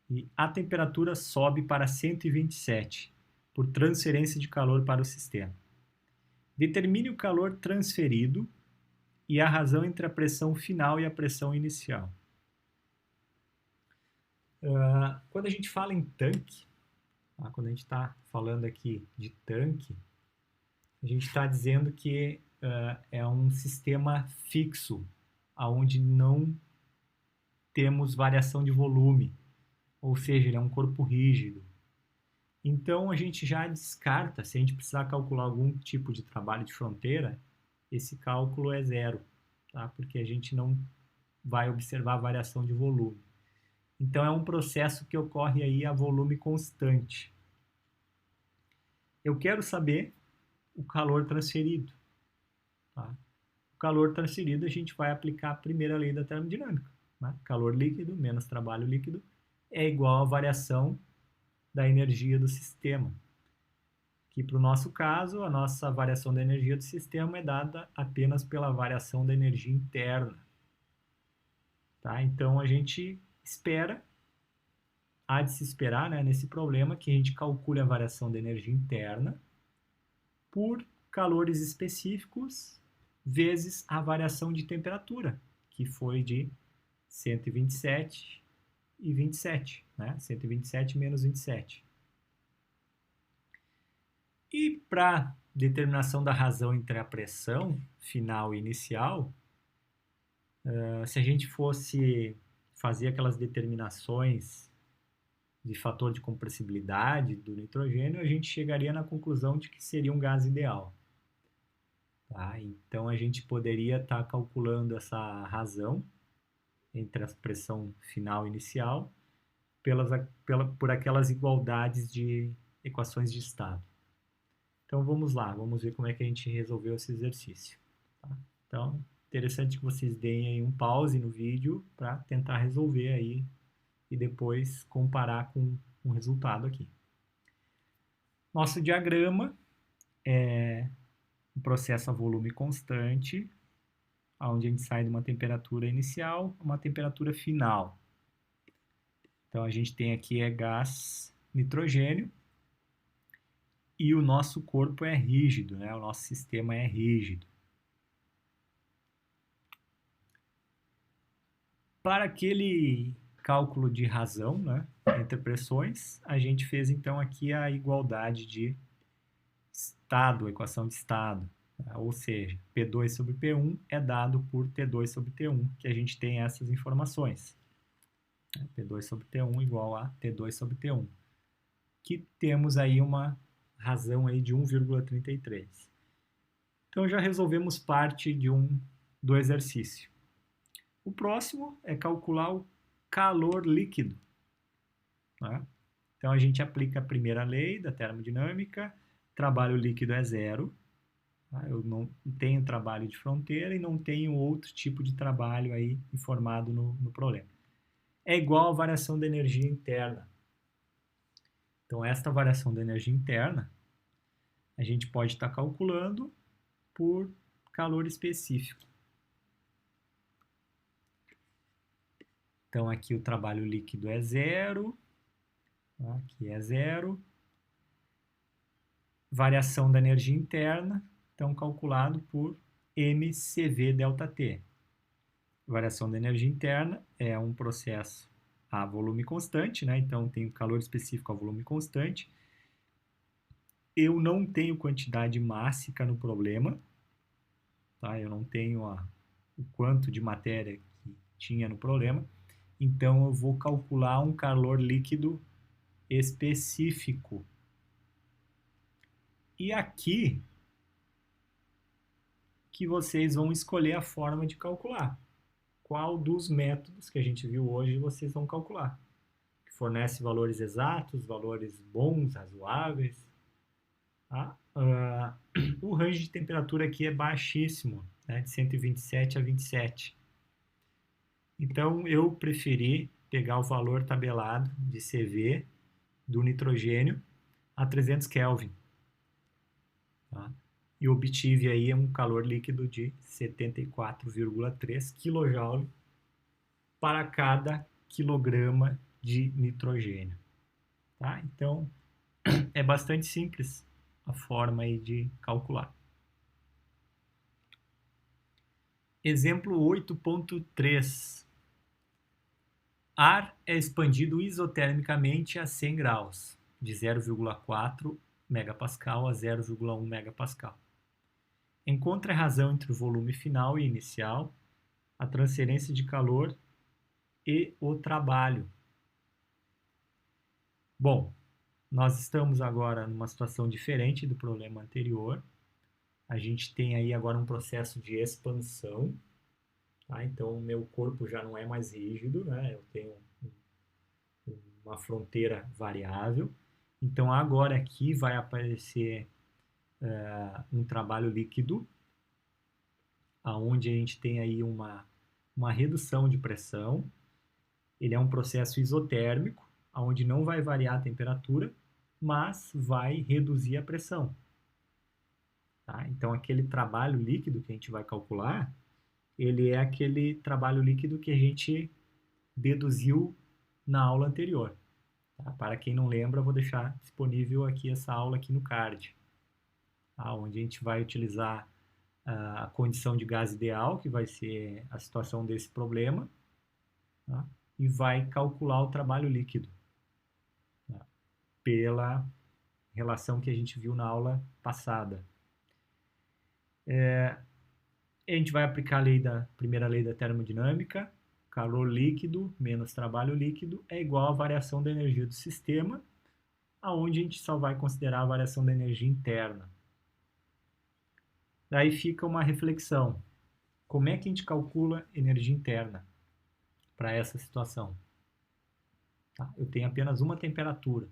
Speaker 1: e a temperatura sobe para 127 por transferência de calor para o sistema. Determine o calor transferido e a razão entre a pressão final e a pressão inicial. Quando a gente fala em tanque, tá? Quando a gente está falando aqui de tanque, a gente está dizendo que é um sistema fixo, onde não temos variação de volume, ou seja, ele é um corpo rígido. Então a gente já descarta, se a gente precisar calcular algum tipo de trabalho de fronteira, esse cálculo é zero, tá? Porque a gente não vai observar a variação de volume. Então é um processo que ocorre aí a volume constante. Eu quero saber o calor transferido, tá? O calor transferido a gente vai aplicar a primeira lei da termodinâmica, né? Calor líquido menos trabalho líquido é igual à variação da energia do sistema. Que para o nosso caso, a nossa variação da energia do sistema é dada apenas pela variação da energia interna. Tá? Então a gente espera, há de se esperar, né, nesse problema que a gente calcule a variação da energia interna por calores específicos vezes a variação de temperatura, que foi de 127 e 27, né? 127 menos 27. E para determinação da razão entre a pressão final e inicial, se a gente fosse fazer aquelas determinações de fator de compressibilidade do nitrogênio, a gente chegaria na conclusão de que seria um gás ideal. Tá? Então a gente poderia estar calculando essa razão entre a pressão final e inicial por aquelas igualdades de equações de estado. Então vamos lá, vamos ver como é que a gente resolveu esse exercício. Tá? Então, interessante que vocês deem aí um pause no vídeo para tentar resolver aí e depois comparar com o resultado aqui. Nosso diagrama é um processo a volume constante, onde a gente sai de uma temperatura inicial a uma temperatura final. Então a gente tem aqui gás nitrogênio e o nosso corpo é rígido, né? O nosso sistema é rígido. Para aquele cálculo de razão, né, entre pressões, a gente fez então aqui a igualdade de estado, a equação de estado, tá? Ou seja, P2 sobre P1 é dado por T2 sobre T1, que a gente tem essas informações. P2 sobre T1 igual a T2 sobre T1, que temos aí uma razão aí de 1,33. Então já resolvemos parte do exercício. O próximo é calcular o calor líquido. Né? Então a gente aplica a primeira lei da termodinâmica, trabalho líquido é zero. Tá? Eu não tenho trabalho de fronteira e não tenho outro tipo de trabalho aí informado no problema. É igual à variação da energia interna. Então esta variação da energia interna a gente pode estar calculando por calor específico. Então aqui o trabalho líquido é zero, aqui é zero. Variação da energia interna, então calculado por mCv ΔT. Variação da energia interna é um processo a volume constante, né? Então tem calor específico a volume constante. Eu não tenho quantidade mássica no problema, tá? Eu não tenho o quanto de matéria que tinha no problema. Então, eu vou calcular um calor líquido específico. E aqui que vocês vão escolher a forma de calcular. Qual dos métodos que a gente viu hoje vocês vão calcular? Que fornece valores exatos, valores bons, razoáveis. Tá? O range de temperatura aqui é baixíssimo. né, de 127 a 27. Então, eu preferi pegar o valor tabelado de CV do nitrogênio a 300 Kelvin. Tá? E obtive aí um calor líquido de 74,3 kJ para cada quilograma de nitrogênio. Tá? Então, é bastante simples a forma aí de calcular. Exemplo 8.3. Ar é expandido isotermicamente a 100 graus, de 0,4 megapascal a 0,1 megapascal. Encontre a razão entre o volume final e inicial, a transferência de calor e o trabalho. Bom, nós estamos agora numa situação diferente do problema anterior. A gente tem aí agora um processo de expansão. Tá? Então, o meu corpo já não é mais rígido, né? Eu tenho uma fronteira variável. Então, agora aqui vai aparecer um trabalho líquido, onde a gente tem aí uma redução de pressão. Ele é um processo isotérmico, onde não vai variar a temperatura, mas vai reduzir a pressão. Tá? Então, aquele trabalho líquido que a gente vai calcular, ele é aquele trabalho líquido que a gente deduziu na aula anterior. Tá? Para quem não lembra, eu vou deixar disponível aqui essa aula aqui no card, tá? Onde a gente vai utilizar a condição de gás ideal, que vai ser a situação desse problema, tá? E vai calcular o trabalho líquido, tá? Pela relação que a gente viu na aula passada. A gente vai aplicar a primeira lei da termodinâmica. Calor líquido menos trabalho líquido é igual à variação da energia do sistema, aonde a gente só vai considerar a variação da energia interna. Daí fica uma reflexão. Como é que a gente calcula energia interna para essa situação? Tá? Eu tenho apenas uma temperatura.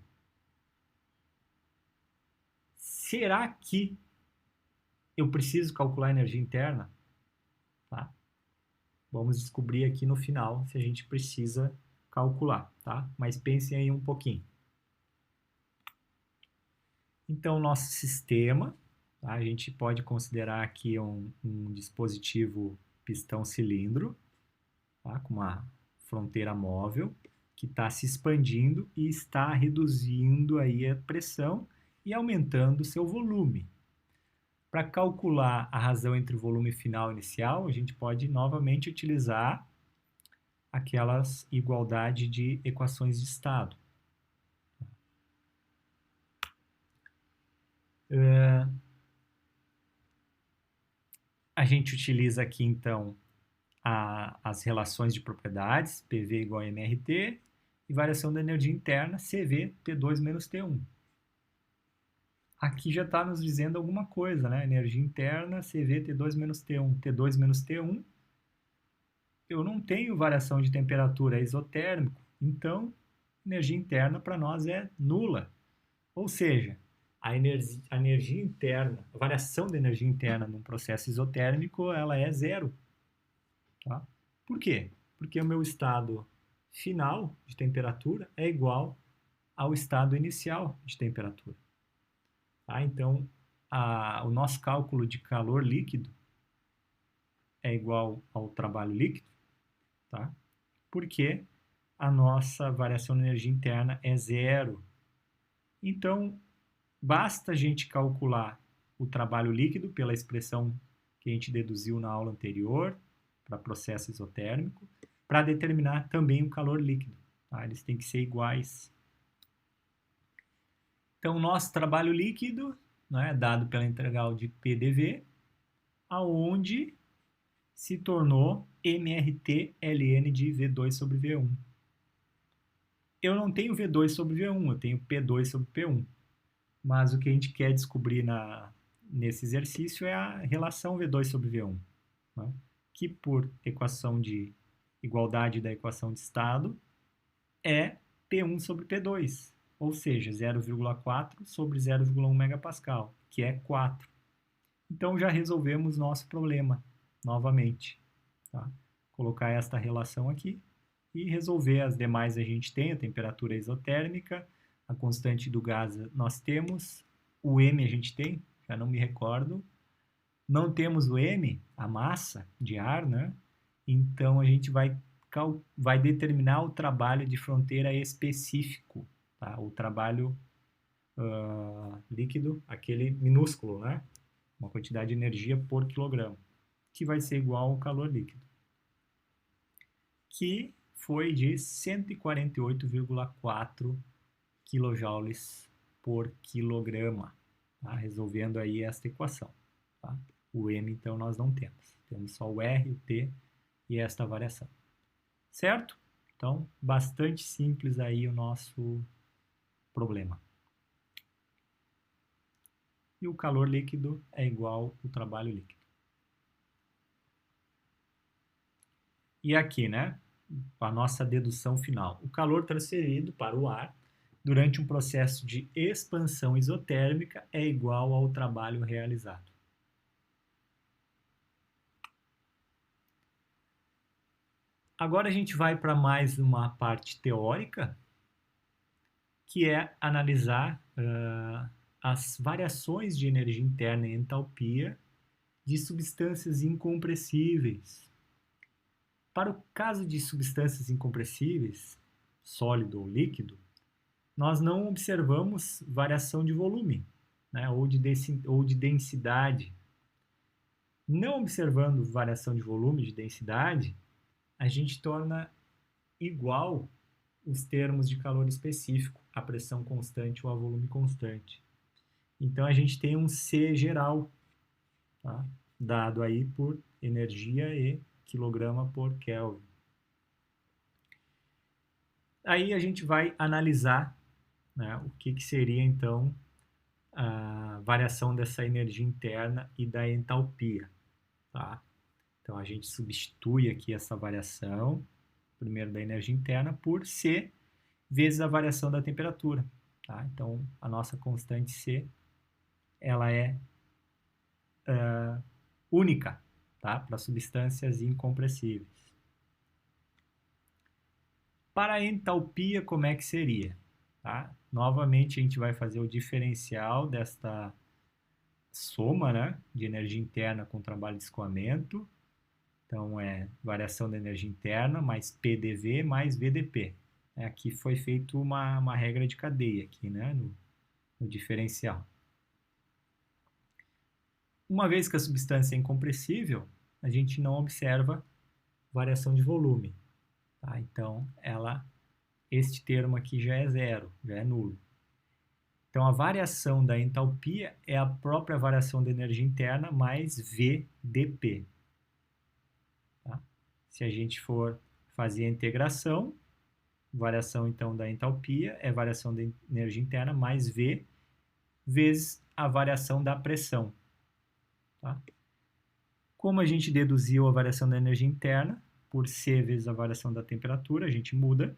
Speaker 1: Será que eu preciso calcular a energia interna? Tá? Vamos descobrir aqui no final se a gente precisa calcular, tá? Mas pensem aí um pouquinho. Então, nosso sistema, tá? A gente pode considerar aqui um dispositivo pistão-cilindro, tá? Com uma fronteira móvel, que está se expandindo e está reduzindo aí a pressão e aumentando o seu volume. Para calcular a razão entre o volume final e inicial, a gente pode novamente utilizar aquelas igualdade de equações de estado. A gente utiliza aqui, então, as relações de propriedades, PV igual a MRT, e variação da energia interna, CV, T2 menos T1. Aqui já está nos dizendo alguma coisa, né? Energia interna, CV, T2 menos T1. T2 menos T1, eu não tenho variação de temperatura, é isotérmico. Então, energia interna para nós é nula. Ou seja, a energia interna, a variação da energia interna num processo isotérmico, ela é zero. Tá? Por quê? Porque o meu estado final de temperatura é igual ao estado inicial de temperatura. Tá? Então, o nosso cálculo de calor líquido é igual ao trabalho líquido, tá? Porque a nossa variação de energia interna é zero. Então, basta a gente calcular o trabalho líquido pela expressão que a gente deduziu na aula anterior, para processo isotérmico, para determinar também o calor líquido. Tá? Eles têm que ser iguais. Então, nosso trabalho líquido, né, dado pela integral de PDV, aonde se tornou MRT ln de V2 sobre V1. Eu não tenho V2 sobre V1, eu tenho P2 sobre P1. Mas o que a gente quer descobrir nesse exercício é a relação V2 sobre V1, né? Que por equação de igualdade da equação de estado é P1 sobre P2, ou seja, 0,4 sobre 0,1 megapascal, que é 4. Então já resolvemos nosso problema. novamente. Tá? Colocar esta relação aqui e resolver as demais. A gente tem a temperatura isotérmica, a constante do gás nós temos, o M a gente tem, já não me recordo. Não temos o M, a massa de ar, né? Então a gente vai determinar o trabalho de fronteira específico, tá? O trabalho líquido, aquele minúsculo, né? Uma quantidade de energia por quilograma, que vai ser igual ao calor líquido, que foi de 148,4 kJ por quilograma, tá? Resolvendo aí esta equação, tá? O M, então, nós não temos. Temos só o R, o T e esta variação. Certo? Então, bastante simples aí o nosso problema. E o calor líquido é igual ao trabalho líquido. E aqui, né, a nossa dedução final. O calor transferido para o ar durante um processo de expansão isotérmica é igual ao trabalho realizado. Agora a gente vai para mais uma parte teórica, que é analisar as variações de energia interna e entalpia de substâncias incompressíveis. Para o caso de substâncias incompressíveis, sólido ou líquido, nós não observamos variação de volume, né, ou de densidade. Não observando variação de volume, de densidade, a gente torna igual os termos de calor específico, a pressão constante ou a volume constante. Então, a gente tem um C geral, tá? Dado aí por energia e quilograma por Kelvin. Aí a gente vai analisar, né, o que seria, então, a variação dessa energia interna e da entalpia. Tá? Então, a gente substitui aqui essa variação, primeiro da energia interna, por C vezes a variação da temperatura. Tá? Então, a nossa constante C, ela é única, tá? Para substâncias incompressíveis. Para a entalpia, como é que seria? Tá? Novamente, a gente vai fazer o diferencial desta soma, né, de energia interna com trabalho de escoamento. Então, é variação da energia interna mais PDV mais VDP. Aqui foi feita uma regra de cadeia aqui, né, no diferencial. Uma vez que a substância é incompressível, a gente não observa variação de volume. Tá? Então, este termo aqui já é zero, já é nulo. Então, a variação da entalpia é a própria variação da energia interna mais VDP. Tá? Se a gente for fazer a integração, variação então da entalpia é variação da energia interna mais V vezes a variação da pressão. Tá? Como a gente deduziu a variação da energia interna por C vezes a variação da temperatura, a gente muda.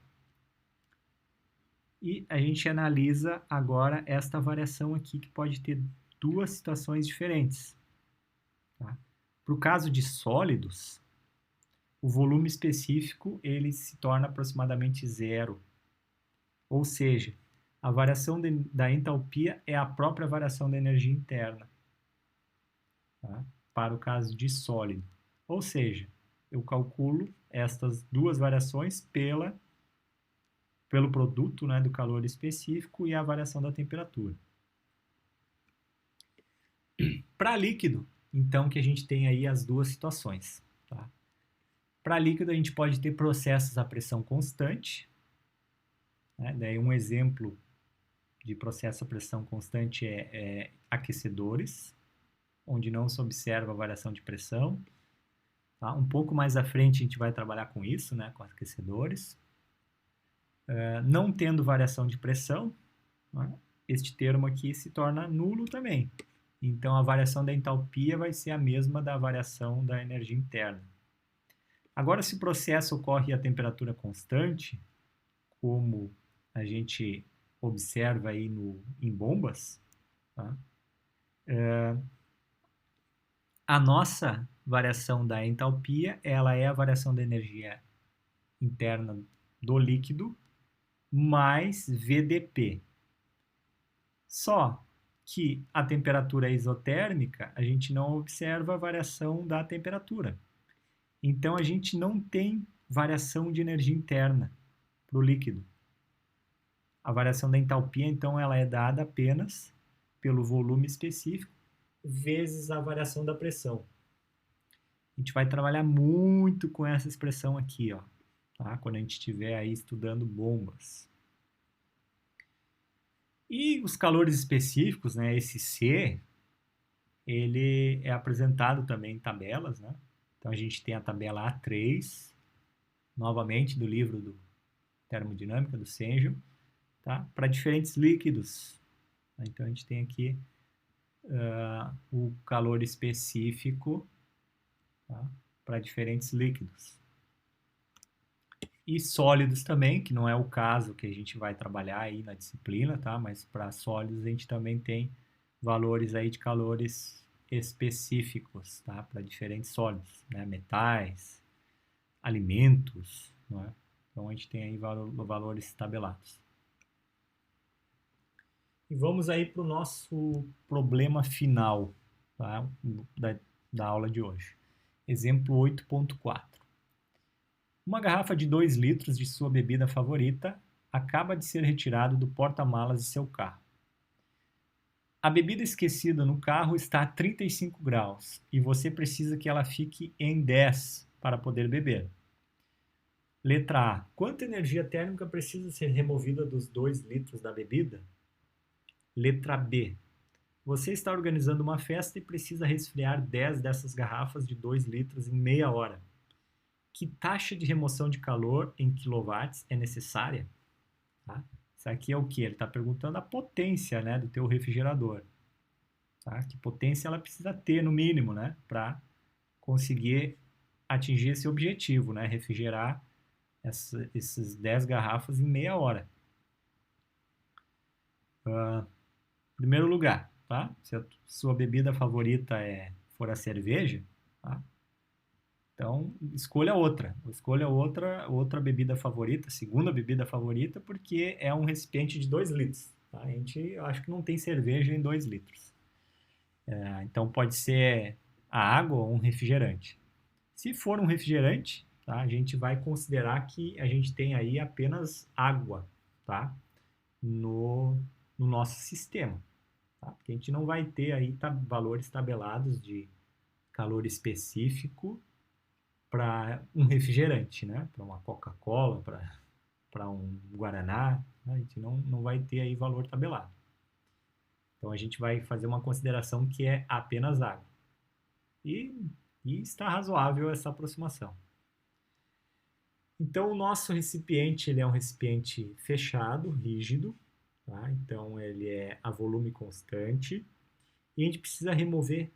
Speaker 1: E a gente analisa agora esta variação aqui, que pode ter duas situações diferentes. Tá? Para o caso de sólidos, o volume específico ele se torna aproximadamente zero. Ou seja, a variação da entalpia é a própria variação da energia interna. Tá? Para o caso de sólido. Ou seja, eu calculo estas duas variações pelo produto, né, do calor específico e a variação da temperatura. Para líquido, então, que a gente tem aí as duas situações. Tá? Para líquido, a gente pode ter processos a pressão constante. Né? Daí um exemplo de processo a pressão constante é aquecedores, onde não se observa a variação de pressão. Tá? Um pouco mais à frente a gente vai trabalhar com isso, né, com aquecedores. Não tendo variação de pressão, né, este termo aqui se torna nulo também. Então, a variação da entalpia vai ser a mesma da variação da energia interna. Agora, se o processo ocorre a temperatura constante, como a gente observa aí em bombas, tá? A nossa variação da entalpia, ela é a variação da energia interna do líquido mais VDP. Só que a temperatura isotérmica, a gente não observa a variação da temperatura. Então, a gente não tem variação de energia interna para o líquido. A variação da entalpia, então, ela é dada apenas pelo volume específico vezes a variação da pressão. A gente vai trabalhar muito com essa expressão aqui, ó, tá? Quando a gente estiver aí estudando bombas. E os calores específicos, né, esse C, ele é apresentado também em tabelas, né? Então a gente tem a tabela A3, novamente do livro do Termodinâmica, do Sengel, tá? Para diferentes líquidos. Então a gente tem aqui o calor específico, tá? Para diferentes líquidos. E sólidos também, que não é o caso que a gente vai trabalhar aí na disciplina, tá? Mas para sólidos a gente também tem valores aí de calores específicos, tá? Para diferentes sólidos, né? Metais, alimentos, não é? Então a gente tem aí valores tabelados. E vamos aí para o nosso problema final, tá? da aula de hoje. Exemplo 8.4. Uma garrafa de 2 litros de sua bebida favorita acaba de ser retirado do porta-malas de seu carro. A bebida esquecida no carro está a 35 graus e você precisa que ela fique em 10 para poder beber. Letra A. Quanta energia térmica precisa ser removida dos 2 litros da bebida? Letra B. Você está organizando uma festa e precisa resfriar 10 dessas garrafas de 2 litros em meia hora. Que taxa de remoção de calor em quilowatts é necessária? Tá? Isso aqui é o que? Ele está perguntando a potência, né, do teu refrigerador. Tá? Que potência ela precisa ter, no mínimo, né, para conseguir atingir esse objetivo, né, refrigerar esses 10 garrafas em meia hora. Primeiro lugar, tá? Se a sua bebida favorita for a cerveja, tá? Então, escolha outra bebida favorita, segunda bebida favorita, porque é um recipiente de 2 litros. Tá? A gente, acho que não tem cerveja em 2 litros. Então, pode ser a água ou um refrigerante. Se for um refrigerante, tá? A gente vai considerar que a gente tem aí apenas água, tá? No nosso sistema. Tá? Porque a gente não vai ter aí valores tabelados de calor específico para um refrigerante, né? Para uma Coca-Cola, para um Guaraná, né? A gente não vai ter aí valor tabelado. Então a gente vai fazer uma consideração que é apenas água. E está razoável essa aproximação. Então o nosso recipiente ele é um recipiente fechado, rígido, tá? Então ele é a volume constante e a gente precisa remover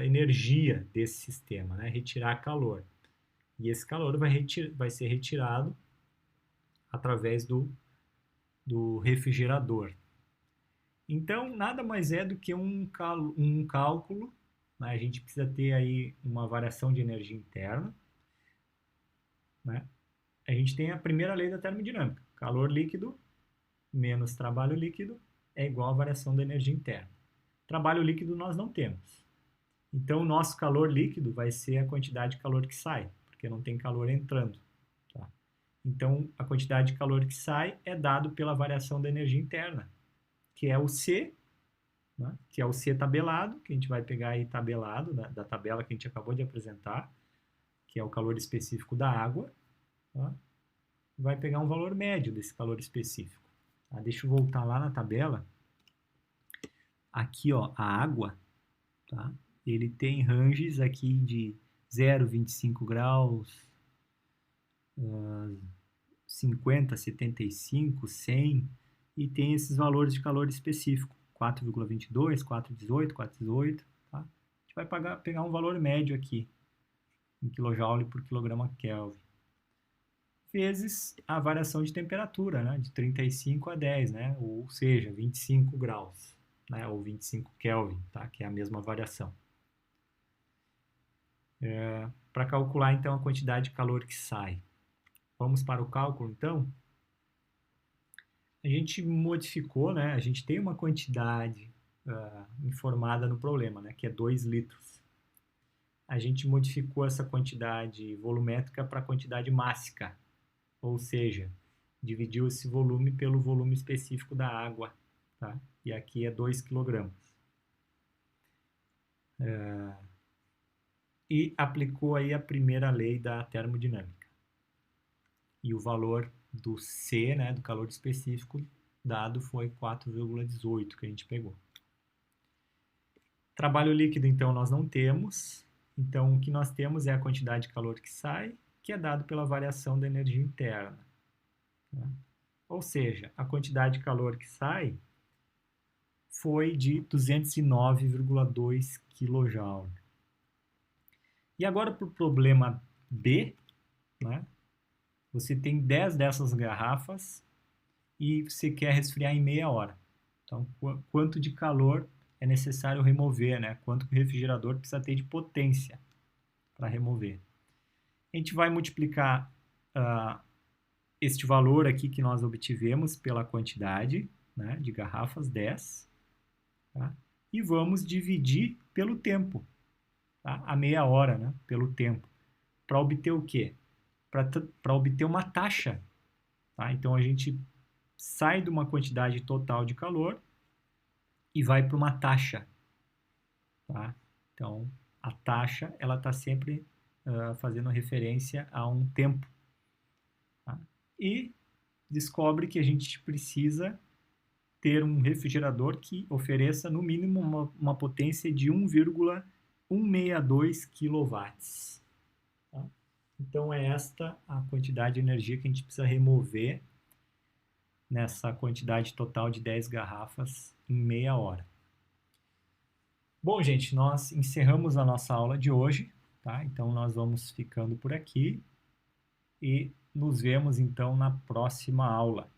Speaker 1: energia desse sistema, né? Retirar calor. E esse calor vai ser retirado através do refrigerador. Então, nada mais é do que um cálculo, né? A gente precisa ter aí uma variação de energia interna, né? A gente tem a primeira lei da termodinâmica. Calor líquido menos trabalho líquido é igual a variação da energia interna. Trabalho líquido nós não temos. Então, o nosso calor líquido vai ser a quantidade de calor que sai, porque não tem calor entrando. Tá? Então, a quantidade de calor que sai é dado pela variação da energia interna, que é o C, né? Que é o C tabelado, que a gente vai pegar aí tabelado, da tabela que a gente acabou de apresentar, que é o calor específico da água, tá? Vai pegar um valor médio desse calor específico. Tá? Deixa eu voltar lá na tabela. Aqui, ó, a água, tá? Ele tem ranges aqui de 0, 25 graus, 50, 75, 100, e tem esses valores de calor específico, 4,22, 4,18, 4,18, tá? A gente vai pegar um valor médio aqui, em kJ por quilograma Kelvin, vezes a variação de temperatura, né, de 35 a 10, né, ou seja, 25 graus. né, ou 25 Kelvin, tá, que é a mesma variação. Para calcular, então, a quantidade de calor que sai. Vamos para o cálculo, então? A gente modificou, né, a gente tem uma quantidade informada no problema, né, que é 2 litros. A gente modificou essa quantidade volumétrica para a quantidade mássica, ou seja, dividiu esse volume pelo volume específico da água, tá? E aqui é 2 kg. E aplicou aí a primeira lei da termodinâmica. E o valor do C, né, do calor específico, dado foi 4,18 que a gente pegou. Trabalho líquido, então, nós não temos. Então, o que nós temos é a quantidade de calor que sai, que é dado pela variação da energia interna. Tá? Ou seja, a quantidade de calor que sai foi de 209,2 kJ. E agora para o problema B, né? Você tem 10 dessas garrafas e você quer resfriar em meia hora. Então, quanto de calor é necessário remover, né? Quanto o refrigerador precisa ter de potência para remover. A gente vai multiplicar este valor aqui que nós obtivemos pela quantidade, né, de garrafas, 10, tá? E vamos dividir pelo tempo, tá? A meia hora, né, pelo tempo. Para obter o quê? Para obter uma taxa. Tá? Então, a gente sai de uma quantidade total de calor e vai para uma taxa. Tá? Então, a taxa ela está sempre fazendo referência a um tempo. Tá? E descobre que a gente precisa ter um refrigerador que ofereça no mínimo uma potência de 1,162 kW. Tá? Então, é esta a quantidade de energia que a gente precisa remover nessa quantidade total de 10 garrafas em meia hora. Bom, gente, nós encerramos a nossa aula de hoje, tá? Então, nós vamos ficando por aqui e nos vemos, então, na próxima aula.